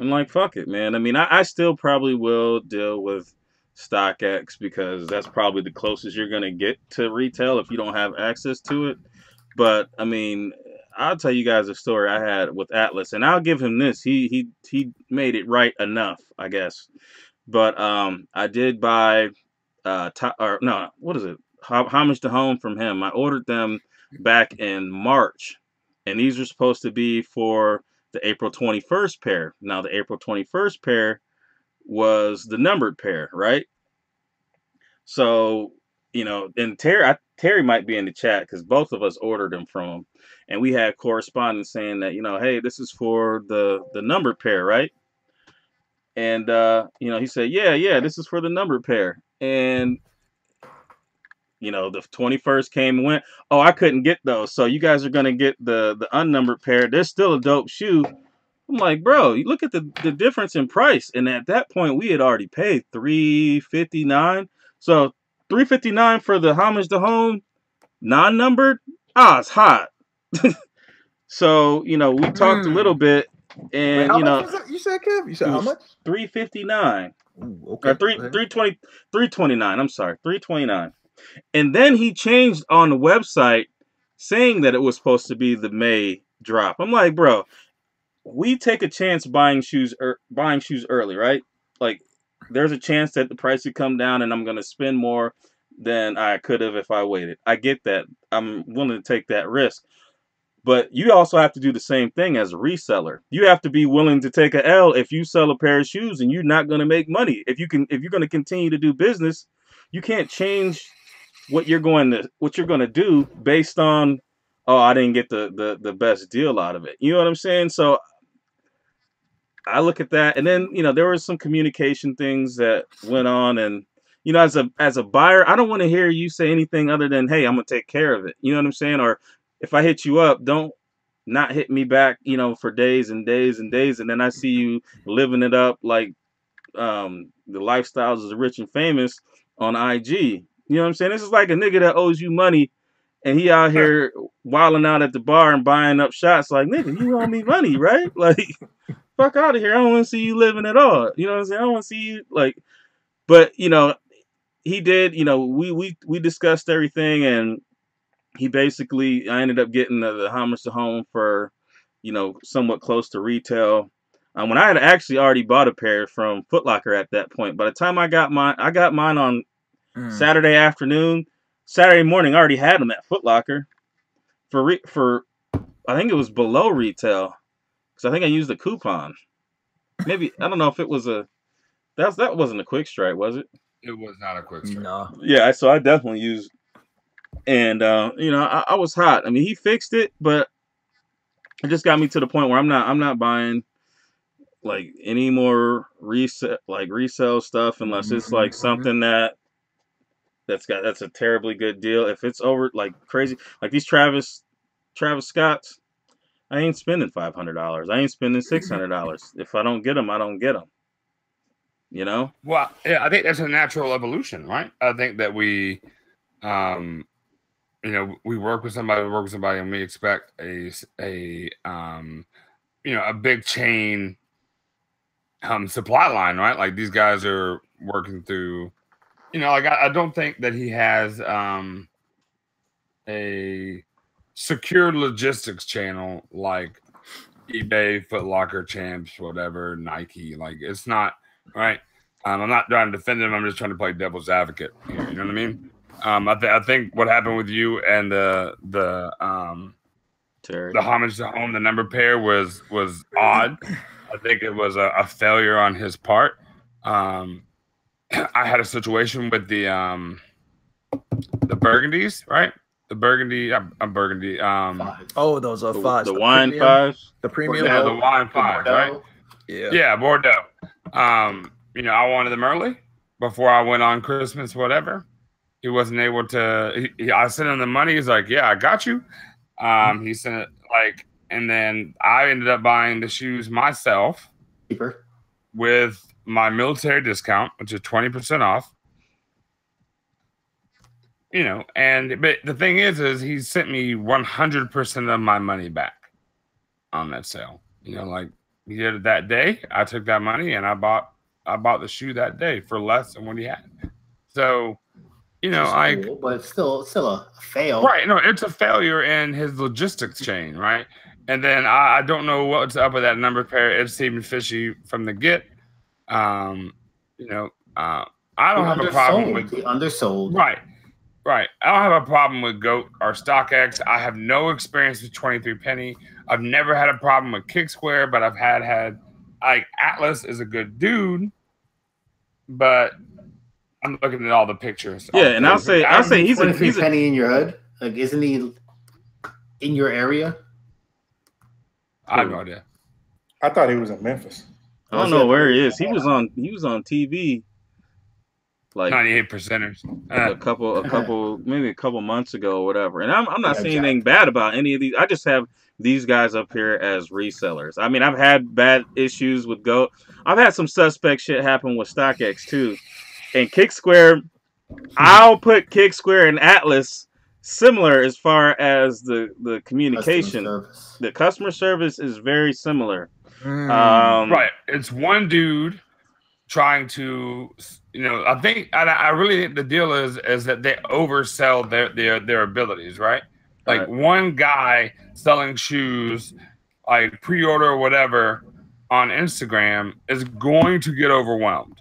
I'm like, fuck it, man. I mean, I still probably will deal with StockX because that's probably the closest you're going to get to retail if you don't have access to it. But I mean, I'll tell you guys a story I had with Atlas, and I'll give him this. He made it right enough, I guess. But I did buy Homage to Home from him. I ordered them back in March, and these were supposed to be for the April 21st pair. Now the April 21st pair was the numbered pair, right? So, and Terry might be in the chat because both of us ordered them from him, and we had correspondence saying that, hey, this is for the numbered pair, right? And he said, yeah, this is for the numbered pair. And the 21st came and went. Oh, I couldn't get those. So you guys are going to get the unnumbered pair. They're still a dope shoe. I'm like, bro, you look at the difference in price. And at that point, we had already paid $359. So $359 for the Homage to Home non-numbered. It's hot. So, we talked a little bit. And, Wait, how much is that? You said, Kev? You said how much? $359. Okay. Or 329. I'm sorry, $329. And then he changed on the website saying that it was supposed to be the May drop. I'm like, bro, we take a chance buying shoes early, right? Like, there's a chance that the price could come down and I'm going to spend more than I could have if I waited. I get that. I'm willing to take that risk. But you also have to do the same thing as a reseller. You have to be willing to take a L if you sell a pair of shoes and you're not going to make money. If you're going to continue to do business, you can't change what you're going to do based on, I didn't get the best deal out of it. You know what I'm saying? So I look at that, and then there were some communication things that went on, and as a buyer, I don't want to hear you say anything other than, hey, I'm gonna take care of it. You know what I'm saying? Or if I hit you up, don't not hit me back, for days and days and days, and then I see you living it up like the lifestyles of the rich and famous on IG. You know what I'm saying? This is like a nigga that owes you money, and he out here wilding out at the bar and buying up shots. Like, nigga, you owe me money, right? Like, fuck out of here. I don't want to see you living at all. You know what I'm saying? I don't want to see you like. But he did. We discussed everything, and he basically, I ended up getting the Homage to Home for, somewhat close to retail. When I had actually already bought a pair from Foot Locker at that point. By the time I got mine on Saturday afternoon. Saturday morning, I already had them at Foot Locker for I think it was below retail because I think I used a coupon. Maybe I don't know if it was that wasn't a Quick Strike, was it? It was not a quick strike. No. Yeah, so I definitely used, and you know, I was hot. I mean, he fixed it, but it just got me to the point where I'm not buying like any more resell stuff unless it's like something that's a terribly good deal. If it's over like crazy, like these Travis Scotts, I ain't spending $500. I ain't spending $600. If I don't get them, I don't get them. You know? Well, yeah, I think that's a natural evolution, right? I think that we, you know, we work with somebody, and we expect a you know, a big chain supply line, right? Like these guys are working through, you know, like I don't think that he has a secure logistics channel like eBay, Foot Locker, Champs, whatever, Nike. Like it's not right. I'm not trying to defend him. I'm just trying to play devil's advocate here. You know what I mean? I think what happened with you and the homage to home, the number pair was odd. I think it was a failure on his part. I had a situation with the burgundies, right? The burgundy, burgundy. Oh, those are fives. The wine premium, fives. The premium. Yeah, the wine fives, right? Yeah. Yeah, Bordeaux. You know, I wanted them early before I went on Christmas, whatever. He wasn't able to. I sent him the money. He's like, "Yeah, I got you." He sent it like, and then I ended up buying the shoes myself, cheaper, with my military discount, which is 20% off. You know, but the thing is he sent me 100% of my money back on that sale. You know, like he did it that day. I took that money and I bought the shoe that day for less than what he had. So, you know, cool, but it's still a fail. Right. No, it's a failure in his logistics chain, right? And then I don't know what's up with that number pair. It seemed fishy from the get. You know, I don't have a problem with the undersold. Right. Right. I don't have a problem with GOAT or StockX. I have no experience with 23 Penny. I've never had a problem with Kick Square, but I've had like Atlas is a good dude, but I'm looking at all the pictures. Yeah, and I'll say he's 23 Penny in your hood. Like, isn't he in your area? I have no idea. I thought he was in Memphis. I don't know where he is. He was on TV like 98%ers. A couple maybe a couple months ago or whatever. And I'm not saying anything bad about any of these. I just have these guys up here as resellers. I mean, I've had bad issues with GOAT. I've had some suspect shit happen with StockX too. And Kick Square, I'll put Kick Square and Atlas similar as far as the communication. The customer service is very similar. Right. It's one dude trying to, you know, I think I really think the deal is that they oversell their abilities, right? Like one guy selling shoes, like pre-order or whatever on Instagram is going to get overwhelmed,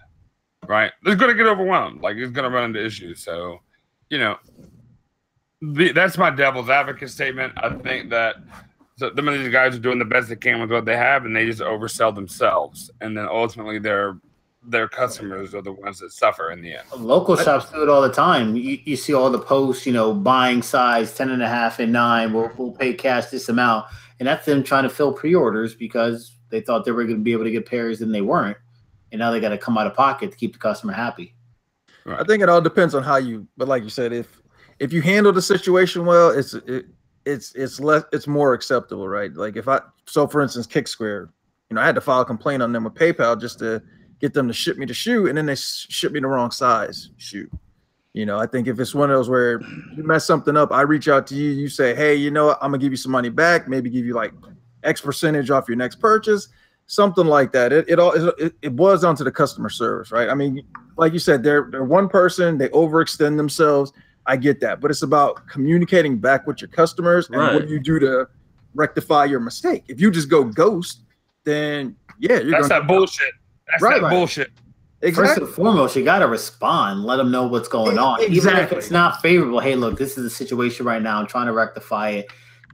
right? They're going to get overwhelmed. Like it's going to run into issues. So, you know, that's my devil's advocate statement. I think that some of these guys are doing the best they can with what they have, and they just oversell themselves, and then ultimately their customers are the ones that suffer in the end. Local shops do it all the time. You see all the posts, you know, buying size 10.5 and 9. We'll pay cash this amount, and that's them trying to fill pre-orders because they thought they were going to be able to get pairs and they weren't, and now they got to come out of pocket to keep the customer happy. Right. I think it all depends on how you. But like you said, if you handle the situation well, it's more acceptable, right? Like for instance, Kick Square, you know, I had to file a complaint on them with PayPal just to get them to ship me the shoe, and then they ship me the wrong size shoe. You know, I think if it's one of those where you mess something up, I reach out to you, you say, hey, you know what, I'm gonna give you some money back, maybe give you like X percentage off your next purchase, something like that. It boils down to the customer service, right? I mean, like you said, they're one person, they overextend themselves. I get that, but it's about communicating back with your customers and what you do to rectify your mistake. If you just go ghost, then yeah, that's that bullshit. That's that bullshit. Exactly. First and foremost, you got to respond. Let them know what's going on. Exactly. Even if it's not favorable, hey, look, this is the situation right now. I'm trying to rectify it.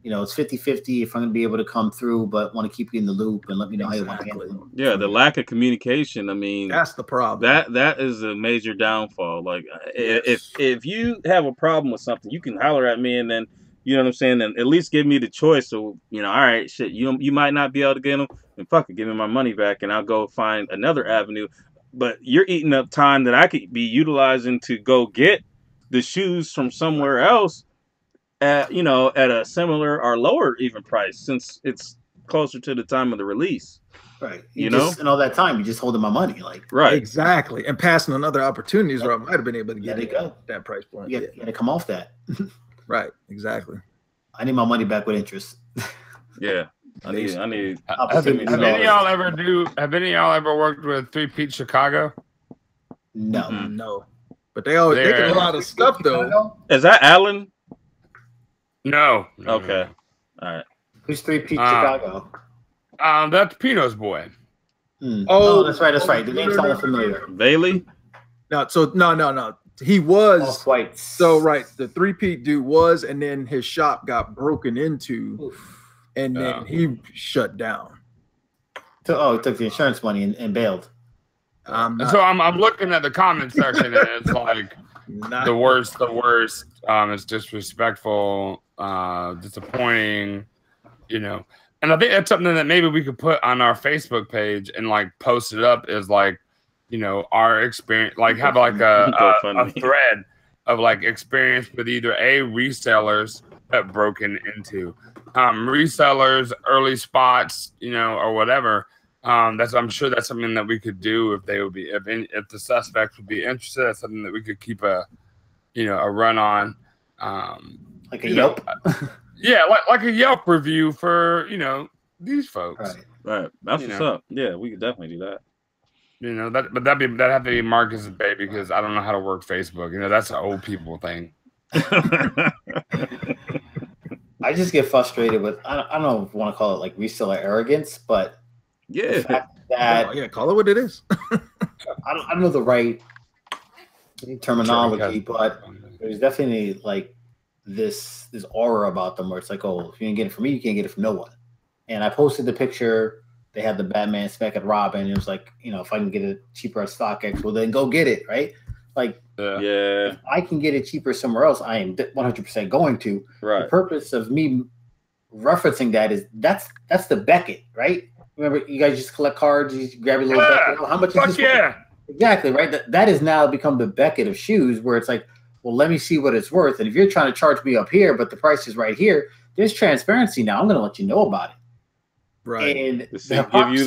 you know, it's 50-50 if I'm going to be able to come through, but want to keep you in the loop and let me know how you want to handle it. Yeah, the lack of communication. I mean, That's the problem. That is a major downfall. Like, if you have a problem with something, you can holler at me, and then, you know what I'm saying, and at least give me the choice. So, you know, all right, shit, you might not be able to get them, and fuck it, give me my money back, and I'll go find another avenue. But you're eating up time that I could be utilizing to go get the shoes from somewhere else at, you know, at a similar or lower even price, since it's closer to the time of the release. Right. You know? And all that time, you just holding my money. Like, right. Exactly. And passing on other opportunities where I might have been able to get that price point. You got to come off that. Right. Exactly. I need my money back with interest. Yeah. I need. Have any of y'all ever worked with 3-Peat Chicago? No. No. But they get a lot of stuff though. Is that Allen? No. Okay. All right. Who's 3-Peat Chicago? That's Pino's boy. Oh, that's right. That's right. The name sounds familiar. Bailey? No. He was white. So right, the 3-Peat dude was, and then his shop got broken into, and then he shut down. He took the insurance money and bailed. So I'm looking at the comment section, and it's like the worst. It's disrespectful, disappointing, you know. And I think that's something that maybe we could put on our Facebook page and like post it up as like, you know, our experience, like have like a thread of like experience with either resellers that broken into, resellers, early spots, you know, or whatever. I'm sure that's something that we could do if they would be, if the suspects would be interested. That's something that we could keep a run on, like a Yelp. Yeah, like a Yelp review for, you know, these folks. Right. That's what's up. Yeah, we could definitely do that. You know, that'd have to be Marcus's baby, because I don't know how to work Facebook. You know, that's an old people thing. I just get frustrated with, I don't know if I want to call it like reseller arrogance, but yeah, the fact that call it what it is. I don't know the right terminology, but there's definitely like this aura about them where it's like, oh, if you didn't get it from me, you can't get it from no one. And I posted the picture. They had the Batman spec at Robin. It was like, you know, if I can get it cheaper at StockX, well, then go get it, right? Like, if I can get it cheaper somewhere else, I am 100% going to. Right. The purpose of me referencing that is that's the Beckett, right? Remember, you guys just collect cards, you grab your little Beckett. Oh, how much is this? Exactly, right? That has now become the Beckett of shoes, where it's like, well, let me see what it's worth. And if you're trying to charge me up here, but the price is right here, there's transparency now. I'm going to let you know about it. Right. And give you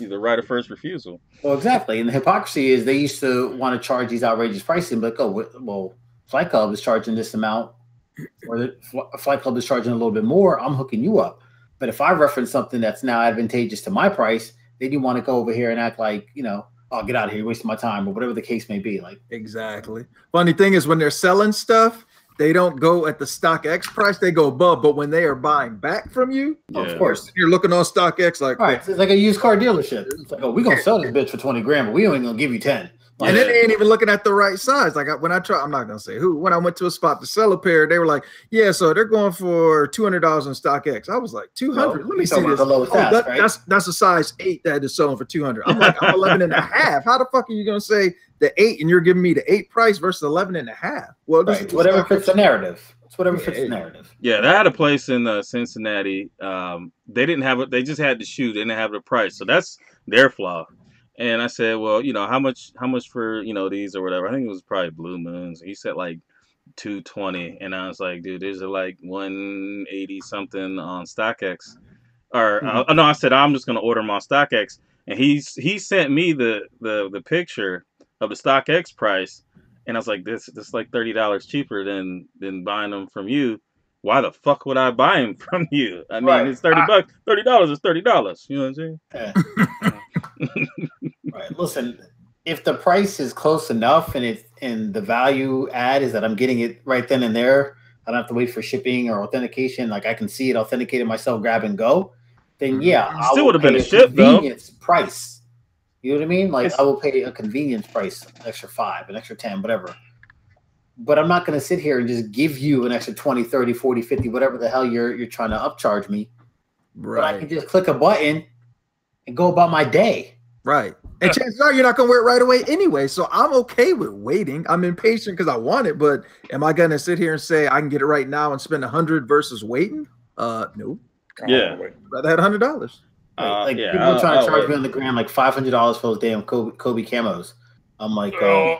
the right of first refusal. Well, exactly. And the hypocrisy is they used to want to charge these outrageous pricing, but well, Flight Club is charging this amount, or the Flight Club is charging a little bit more. I'm hooking you up. But if I reference something that's now advantageous to my price, then you want to go over here and act like, you know, oh, get out of here, you're wasting my time, or whatever the case may be. Like, exactly. Funny thing is, when they're selling stuff, they don't go at the StockX price; they go above. But when they are buying back from you, of course, you're looking on StockX like, right, it's like a used car dealership. It's like, oh, we're gonna sell this bitch for 20 grand, but we ain't gonna give you 10. Like, and then they ain't even looking at the right size. Like when I'm not gonna say who. When I went to a spot to sell a pair, they were like, "Yeah, so they're going for $200 on StockX." I was like, "200? Let me see this." The lowest right? That's a size 8 that is selling for $200. I'm like, I'm 11 and a half. How the fuck are you gonna say the 8 and you're giving me the 8 price versus 11 and a half? Well, right. Whatever fits the narrative. It's whatever fits the narrative. Yeah, they had a place in Cincinnati. They didn't have it. They just had the shoe. They didn't have the price. So that's their flaw. And I said, well, you know, how much for, you know, these or whatever. I think it was probably Blue Moons. He said like $220, and I was like, dude, these are like $180 something on StockX. Or no, I said I'm just gonna order them on StockX, and he sent me the picture of the StockX price, and I was like, this is like $30 cheaper than buying them from you. Why the fuck would I buy them from you? I mean, it's $30. $30 is $30. You know what I'm saying? Yeah. Right. Listen, if the price is close enough and the value add is that I'm getting it right then and there, I don't have to wait for shipping or authentication. Like I can see it authenticated myself, grab and go. Then I still would have been a ship convenience price. You know what I mean? Like I will pay a convenience price, an extra $5, an extra $10, whatever. but I'm not going to sit here and just give you an extra 20, 30, 40, 50, whatever the hell you're trying to upcharge me. Right. But I can just click a button and go about my day. Right. And chances are you're not going to wear it right away anyway. So I'm okay with waiting. I'm impatient because I want it, but am I going to sit here and say I can get it right now and spend $100 versus waiting? No. Yeah. Rather had $100. Like people trying to charge me on the gram like $500 for those damn Kobe camos. I'm like, they're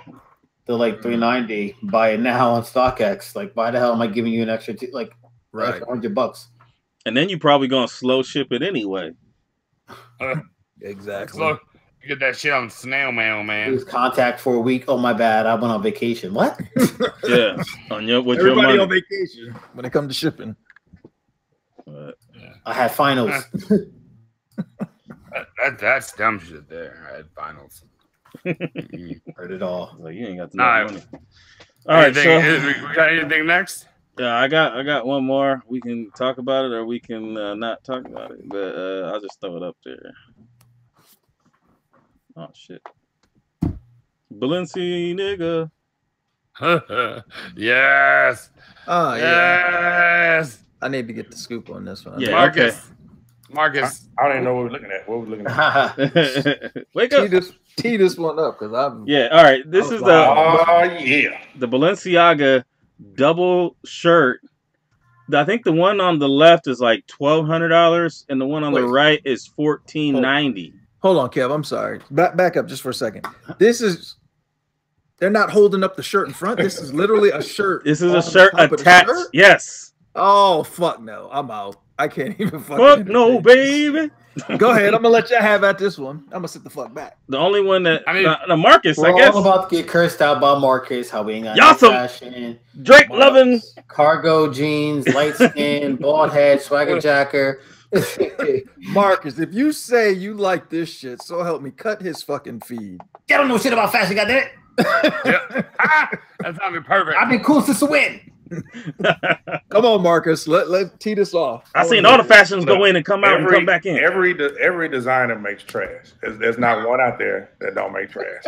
like $390. Buy it now on StockX. Like, why the hell am I giving you an extra $100? And then you probably gonna slow ship it anyway. Exactly. Slow. You get that shit on snail mail, man. Lose contact for a week. Oh my bad, I went on vacation. What? Yeah, with everybody your money on vacation when it comes to shipping. I had finals. That's dumb shit there. I had finals. Heard it all. Like, you ain't got the money. All right, so we got anything next? Yeah, I got one more. We can talk about it, or we can not talk about it. But I'll just throw it up there. Oh shit, Balenci nigga. Yes. Oh yes. I need to get the scoop on this one. Yeah, Marcus. I don't even know what we're looking at. What we're looking at? Wake up. Tee this one up because I'm. Yeah. All right. This is the Balenciaga double shirt. I think the one on the left is like $1,200, and the one on the right is $1,490. Hold on, Kev. I'm sorry. Back up just for a second. They're not holding up the shirt in front. This is literally a shirt. This is a shirt attached. Yes. Oh fuck no! I'm out. I can't even fuck no, baby. Go ahead. I'm gonna let you have at this one. I'm gonna sit the fuck back. The only one that the Marcus, we're I guess. all about to get cursed out by Marcus. How we ain't got y'all some fashion. Drake loving cargo jeans, light skin, bald head, swagger jacker. Marcus, if you say you like this shit, so help me, cut his fucking feed. I don't know shit about fashion, goddamn it. That's not be perfect. I've been cool since the win. Come on, Marcus. Let tee this off. I seen all the fashions go in and come out and come back in. Every designer makes trash. There's not one out there that don't make trash.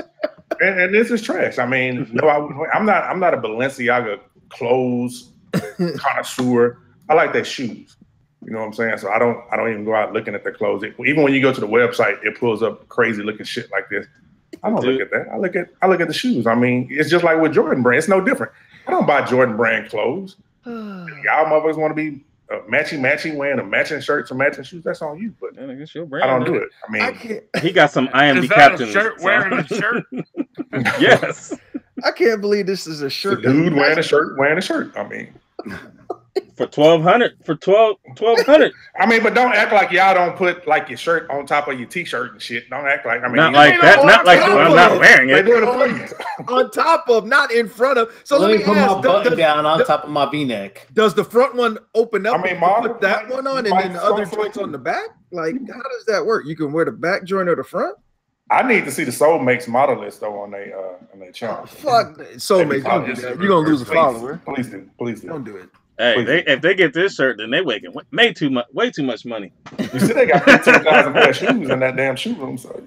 and this is trash. I mean, no, I'm not a Balenciaga clothes connoisseur. I like their shoes. You know what I'm saying? So I don't even go out looking at their clothes. Even when you go to the website, it pulls up crazy looking shit like this. I don't look at that. I look at the shoes. I mean, it's just like with Jordan brand. It's no different. I don't buy Jordan brand clothes. Y'all motherfuckers want to be matching, wearing a matching shirts or matching shoes. That's on you. But it's your brand, I don't do it. I mean, he got some IMD captain shirt wearing a shirt. Yes. I can't believe this is a shirt. The dude wearing a shirt. I mean. For $1,200. I mean, but don't act like y'all don't put like your shirt on top of your t-shirt and shit. Don't act like not like that. Not like I'm not wearing it. On top of, not in front of. So let me put my button down on top of my V-neck. Does the front one open up? I mean, put that one on, and then the other joints on the back. Like, how does that work? You can wear the back joint or the front. I need to see the Soul Makes model list though on their channel. Fuck Soul Makes. You're gonna lose a follower. Please do. Don't do it. Hey, if they get this shirt, then they way too much money. You see, they got 15,000 pair of shoes in that damn shoe room. So,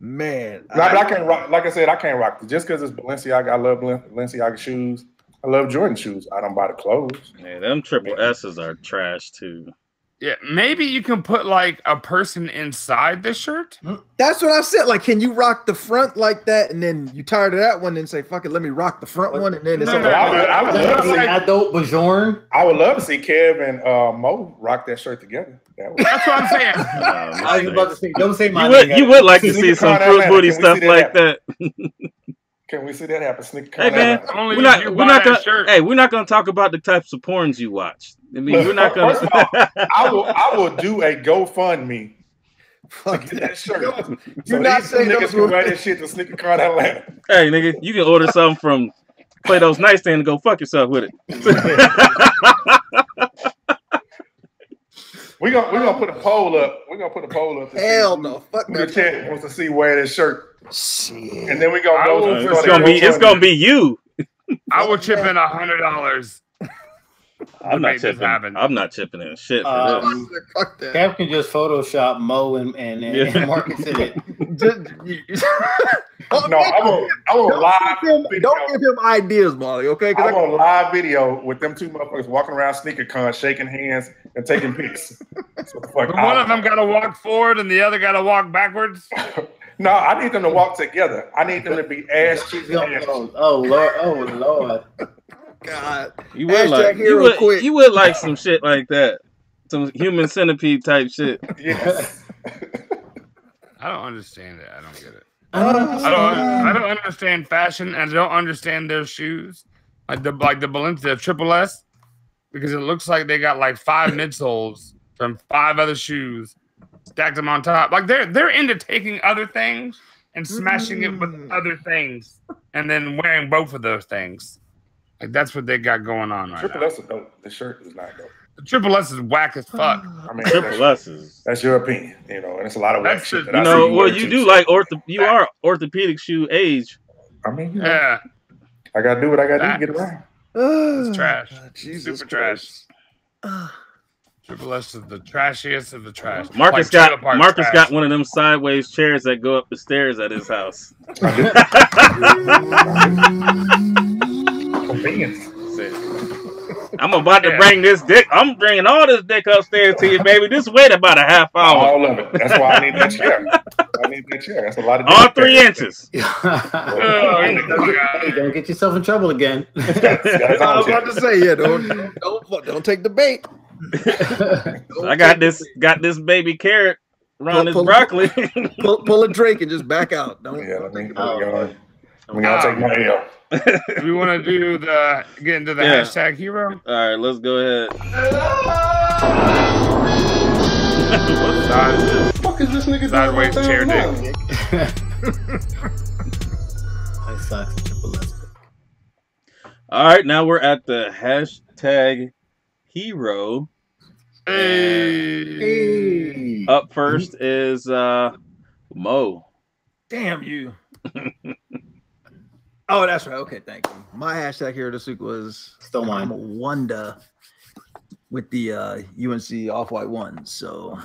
man, I can't rock. Like I said, I can't rock just because it's Balenciaga. I love Balenciaga shoes. I love Jordan shoes. I don't buy the clothes. Yeah, them triple S's are trash too. Yeah, maybe you can put like a person inside the shirt. That's what I said. Like, can you rock the front like that, and then you tired of that one, and say, "Fuck it, let me rock the front one," and then it's I would love to see adult Bajorn. I would love to see Kev and Mo rock that shirt together. That's what I'm saying. I was about to say, don't say my name. You would like to see some fruit booty stuff like that. Can we see that happen? Hey man, we're not gonna talk about the types of porns you watch. I mean, we're not gonna. First of all, I will do a GoFundMe. Fuck that shirt. You're not saying niggas can wear that shit to Sneaker Con Atlanta. Hey nigga, you can order something from Plato's Nightstand and go fuck yourself with it. We're gonna put a poll up. We're gonna put a poll up. Hell no, fuck that. The chat wants to see wear this shirt. Shit. And then we gonna go. It's gonna be you. I will chip in $100. I'm not chipping. I'm not chipping in shit for this. Fuck that. Kev can just Photoshop Mo and Marcus in it. No, I'm on live. Don't give him ideas, Molly. Okay? I'm on live video with them two motherfuckers walking around sneaker con, shaking hands and taking pics. One of them got to walk forward and the other got to walk backwards. No, I need them to walk together. I need them to be ass cheeks. Oh Lord. God. You would like some shit like that. Some human centipede type shit. Yes. I don't understand it. I don't get it. I don't understand fashion, and I don't understand their shoes, like the Balenciaga Triple S, because it looks like they got like 5 midsoles from 5 other shoes, stacked them on top. Like they're into taking other things and smashing it with other things, and then wearing both of those things. Like that's what they got going on right Triple now. S is dope. The shirt is not dope. The Triple S is whack as fuck. I mean, Triple S is. That's your opinion, and it's a lot of whack shit. You know, well, you do like you are orthopedic shoe age. I mean, yeah. I gotta do what I gotta do to get around. It's trash. Jesus Super trash. Triple S is the trashiest of the trash. Marcus got one of them sideways chairs that go up the stairs at his house. I'm about to bring this dick. I'm bringing all this dick upstairs to you, baby. Just wait about a half hour. All of it. That's why I need that chair. That's a lot of. All 3 inches. Hey, don't get yourself in trouble again. I was about to say, don't take the bait. I got this baby carrot around this broccoli. pull a Drake and just back out. Don't. Yeah, let me go. I'm gonna take my L. Do we want to get into the hashtag hero? All right, let's go ahead. What the fuck is this nigga Sideways chair dick. All right, now we're at the hashtag hero. Hey. Up first is Mo. Damn you. Oh, that's right. Okay, thank you. My hashtag hero this week was still mine. I'm a wonder with the UNC Off-White ones. So,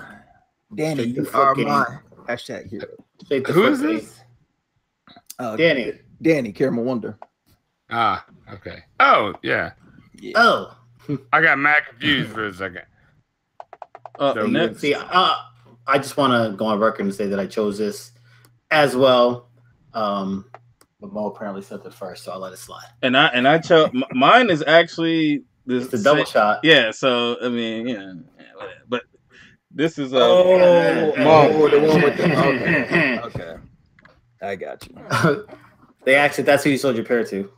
Danny, you are my hashtag hero. Who is this? Danny, Caramel Wonder. Ah, okay. Oh, yeah. Oh. I got mad confused for a second. See, I just want to go on record and say that I chose this as well. But Mo apparently said it first, so I'll let it slide. And I chose mine is actually this. It's the double shot. Yeah, so I mean, but this is the one with the okay. I got you. They actually, that's who you sold your pair to.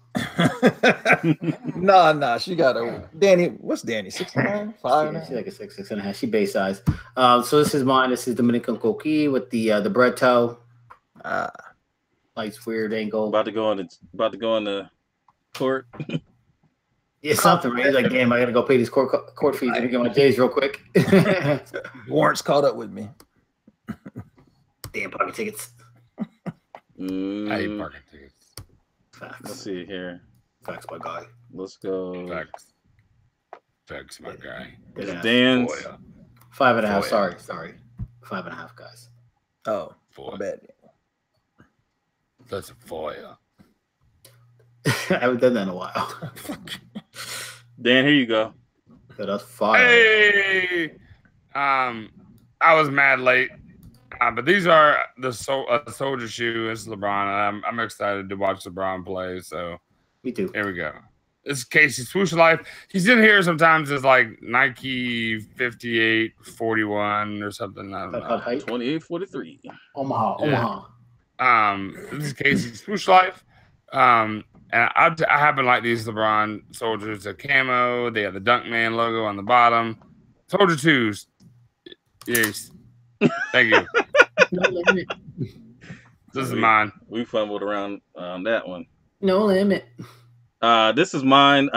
Nah, she got a Danny. What's Danny? 6'9", 5. She's like a 6'6.5". She base size. So this is mine. This is Dominican Coquille with the bread toe. Lights weird angle. About to go on the court. Yeah, something, right? Like, damn, I gotta go pay these court fees and get my J's real quick. Warrants caught up with me. Damn parking tickets. I hate parking tickets. Facts. Let's see here. Facts, my guy. Let's go. Facts, my guy. It's Dan's. 5.5. Sorry. 5.5, guys. Oh, my bad. That's a foil. I haven't done that in a while. Dan, here you go. Yeah, that's fire. Hey, I was mad late, but these are the soldier shoe. It's LeBron. I'm excited to watch LeBron play. So me too. Here we go. This is Casey Swoosh Life. He's in here sometimes as like Nike 5841 or something. I don't know. 2843. Omaha. This is Casey Swoosh Life. And I happen to like these LeBron soldiers. The camo. They have the Dunkman logo on the bottom. Soldier 2s. Yes. Thank you. This is mine. We fumbled around on that one. No limit. This is mine.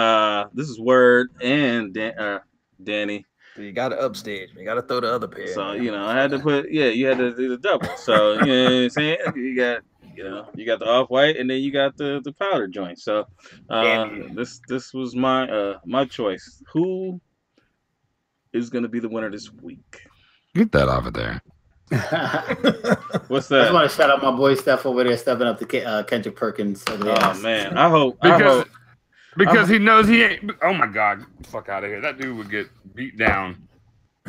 This is Word and Danny. So you got to upstage. You got to throw the other pair. So, I had to put, you had to do the double. So, you know what I'm saying? You got You know, you got the off-white, and then you got the powder joint. So this was my my choice. Who is going to be the winner this week? Get that off of there. What's that? I just want to shout out my boy Steph over there stepping up to Kendrick Perkins. Oh man, I hope because he knows he ain't. Oh my God, fuck out of here! That dude would get beat down.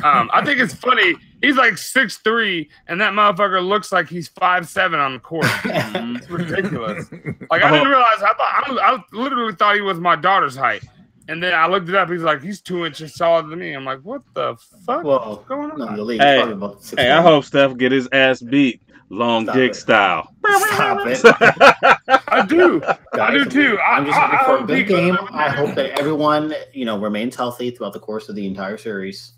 I think it's funny. He's like 6'3", and that motherfucker looks like he's 5'7" on the court. It's ridiculous. Like I didn't realize. I literally thought he was my daughter's height, and then I looked it up. He's like, he's 2 inches taller than me. I'm like, what the fuck? What's going on? Hey, I hope Steph get his ass beat, long dick style. Stop it. I do. Guys, I do too. I'm just looking for a good game. I hope that everyone, remains healthy throughout the course of the entire series.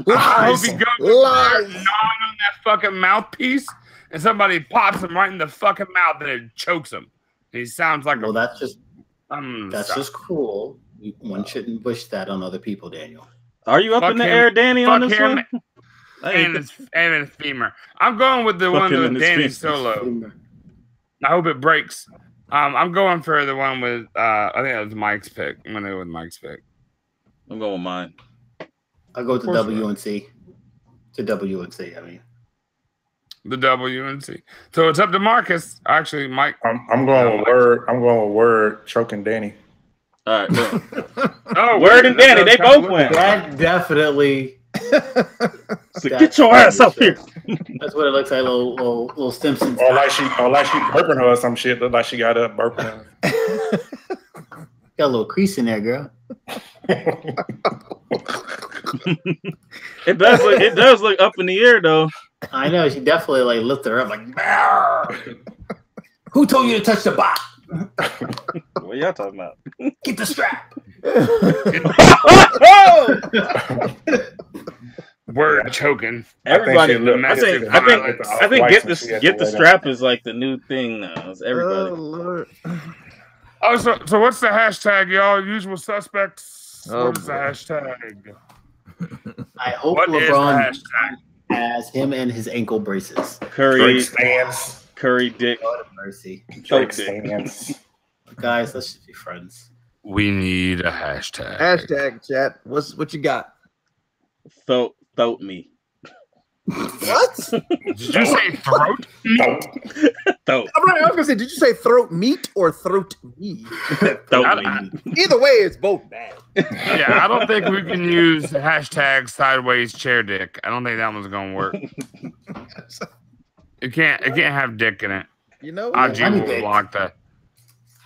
I hope he goes gnawing on that fucking mouthpiece, and somebody pops him right in the fucking mouth, and it chokes him. He sounds like that's just cruel. One shouldn't wish that on other people, Daniel. Are you up in the air, Danny, on this one? And his femur. I'm going with the one with Danny solo. I hope it breaks. I'm going for the one with I think that was Mike's pick. I'm gonna go with Mike's pick. I'm going with mine. I'll go to WNC. To WNC, I mean. The WNC. So it's up to Marcus. Actually, Mike. I'm going with Word. I'm going with Word choking Danny. All right. Oh, Word and Danny, they both win. That definitely. So get your ass up here. That's what it looks like, little Simpsons. Or like she burping her or some shit. Look like she got up burping her. Got a little crease in there, girl. It does look up in the air though. I know, she definitely like lifted her up like who told you to touch the bot? What y'all talking about? Get the strap. Word choking. Everybody, I think get the later. strap is like the new thing now. It's everybody. Oh, Lord. Oh, so what's the hashtag, y'all? Usual suspects. Oh, what is the hashtag? I hope What is the LeBron hashtag? has him and his ankle braces. Curry stands. Curry dick. God have mercy. Drake stands. Guys, let's just be friends. We need a hashtag. Hashtag chat. What you got? Throat me. What? Did you say throat? Throat. I'm right, I was gonna say, did you say throat meat or throat me? Throat me. Either way, it's both bad. Yeah, I don't think we can use hashtag sideways chair dick. I don't think that one's gonna work. It can't have dick in it. You know, IG will block that.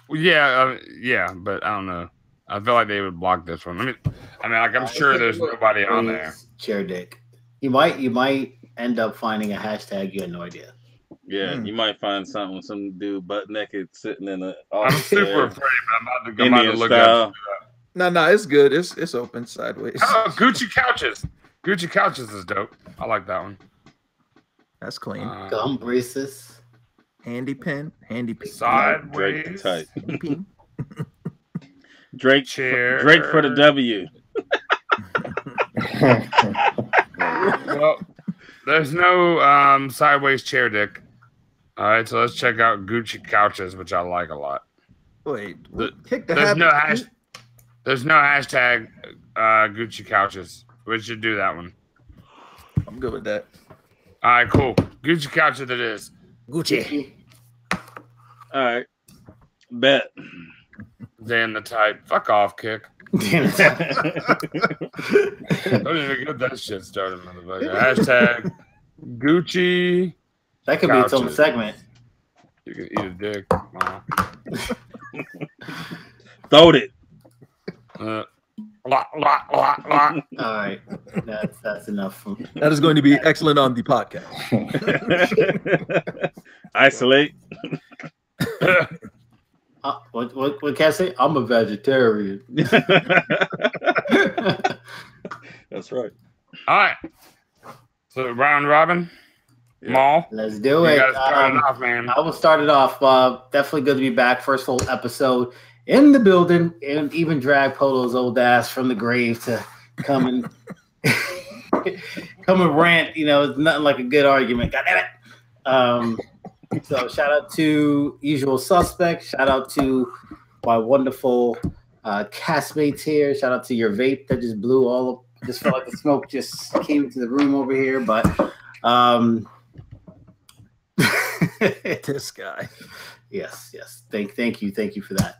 Well, yeah, but I don't know. I feel like they would block this one. I'm sure there's nobody on there. Chair dick. You might end up finding a hashtag you had no idea. Yeah, you might find something with some dude butt naked sitting in the I'm office super afraid. I'm about to go Indian look style. up. No, it's good. It's open sideways. Oh, Gucci couches. Gucci couches is dope. I like that one. That's clean. Gum braces. Handy pen. Sideways. Drake tight. Handy pen. Drake Chair. Drake for the W. Well, there's no sideways chair dick. All right, so let's check out Gucci couches, which I like a lot. Wait, There's no hashtag Gucci couches. We should do that one. I'm good with that. All right, cool. Gucci couches it is. Gucci. All right. Bet. Dan the type. Fuck off, kick. Don't even get that shit started, motherfucker. Hashtag Gucci. That could be its own segment. You can eat a dick. Throwed it. All right, that's enough. That is going to be excellent on the podcast. Isolate. What can I say? I'm a vegetarian. That's right. All right. So round robin. Yeah. Maul. Let's do it. You gotta start it off, man. I will start it off. Definitely good to be back. First full episode in the building, and even drag Polo's old ass from the grave to come and come and rant. It's nothing like a good argument. God damn it. So shout out to Usual Suspect. Shout out to my wonderful castmates here. Shout out to your vape that just blew all up. I just felt like the smoke just came into the room over here. But this guy. Yes. Thank you for that.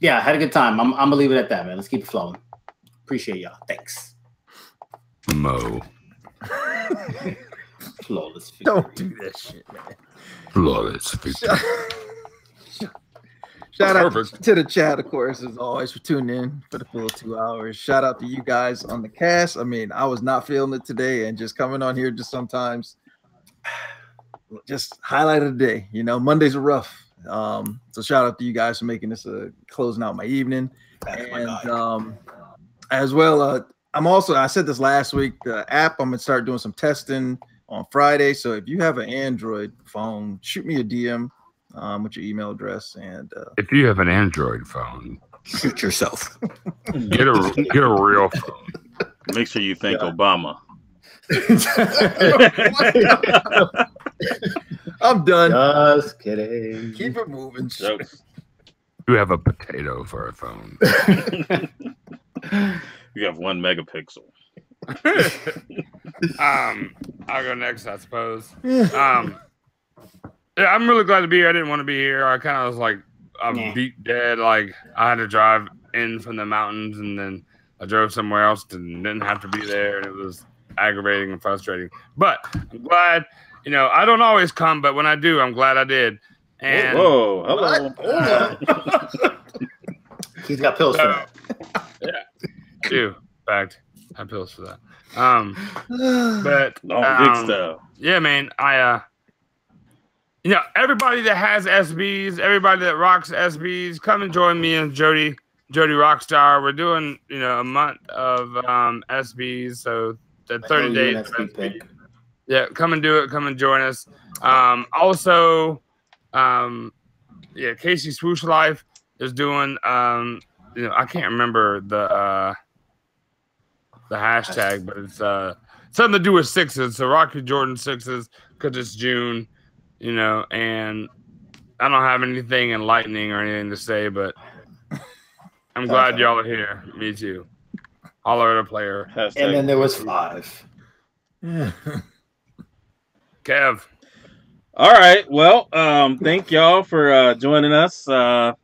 Yeah, I had a good time. I'm gonna leave it at that, man. Let's keep it flowing. Appreciate y'all. Thanks. Mo. Flawless victory. Don't do that shit, man. Flawless victory. Shout out to the chat, of course, as always, for tuning in for the full 2 hours. Shout out to you guys on the cast. I mean, I was not feeling it today, and just coming on here just sometimes, just highlight of the day. You know, Mondays are rough. So shout out to you guys for making this closing out my evening. And as well, I said this last week, the app, I'm gonna start doing some testing on Friday. So if you have an Android phone, shoot me a DM with your email address. And if you have an Android phone, shoot yourself. Get a real phone. Make sure you thank Obama. I'm done. Just kidding. Keep it moving. Jokes. You have a potato for a phone. You have 1 megapixel. I'll go next, I suppose. Yeah, I'm really glad to be here. I didn't want to be here. I kind of was like, I'm beat dead. Like, I had to drive in from the mountains, and then I drove somewhere else and didn't have to be there, and it was aggravating and frustrating. But I'm glad, you know, I don't always come, but when I do, I'm glad I did. And whoa, hello. He's got pills for that. Yeah, do. In fact, I have pills for that. But big stuff. Yeah, man, you know, everybody that has SBs, everybody that rocks SBs, come and join me and Jody Rockstar. We're doing, you know, a month of SBs, so the 30 days. Yeah, come and do it. Come and join us. Also, Casey Swoosh Life is doing. You know, I can't remember the hashtag, but it's something to do with sixes. So rock your Jordan sixes because it's June. You know, and I don't have anything enlightening or anything to say, but I'm glad y'all are here. Me too. Holler at a player. And then there was 5. Kev. All right. Well, thank y'all for joining us.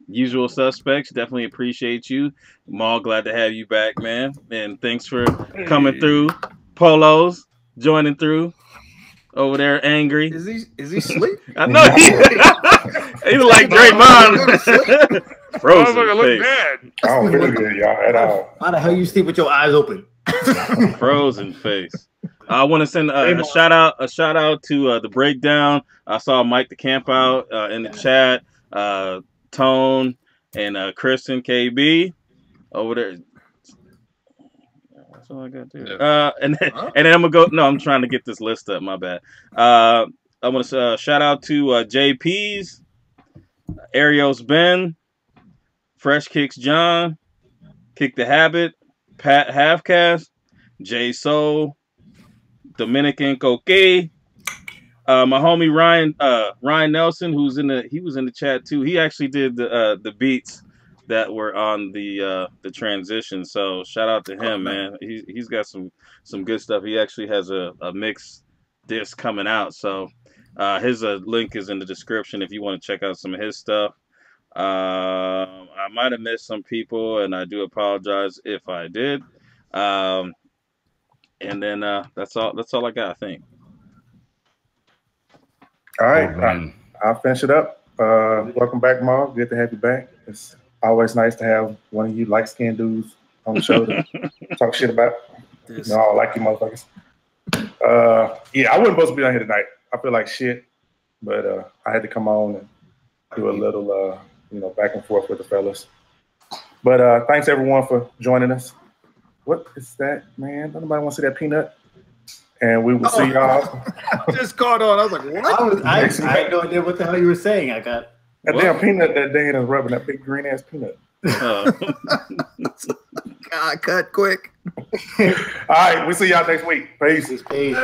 Usual Suspects. Definitely appreciate you. Maal, glad to have you back, man. And thanks for coming through. Polos, joining through. Over there, angry. Is he asleep? I know he was like Draymond. Frozen look face. bad. I don't feel good, y'all, at all. How the hell you sleep with your eyes open? Frozen face. I want to send a shout out to the breakdown. I saw Mike the Camp out in the chat. Tone and Kristen KB over there. That's all I got there. And then I'm gonna go. No, I'm trying to get this list up. My bad. I want to shout out to JP's, Ariel's Ben, Fresh Kicks John, Kick the Habit, Pat Halfcast, J Soul, Dominican Coque, my homie Ryan Nelson, he was in the chat too. He actually did the beats that were on the transition. So shout out to him, man. He's got some good stuff. He actually has a mix disc coming out. So his link is in the description if you want to check out some of his stuff. I might have missed some people, and I do apologize if I did. And then that's all I got, I think. All right, I'll finish it up. Welcome back, Maal. Good to have you back. It's always nice to have one of you light-skinned dudes on the show to talk shit about. You know, I like you motherfuckers. Yeah, I wasn't supposed to be on here tonight. I feel like shit, but I had to come on and do a little, back and forth with the fellas. But thanks everyone for joining us. What is that, man? Don't nobody want to see that peanut? And we will see y'all. Just caught on. I was like, what? I had no idea what the hell you were saying. I got that damn peanut that Dan is rubbing, that big green ass peanut. God, cut quick. All right, we'll see y'all next week. Peace. Peace.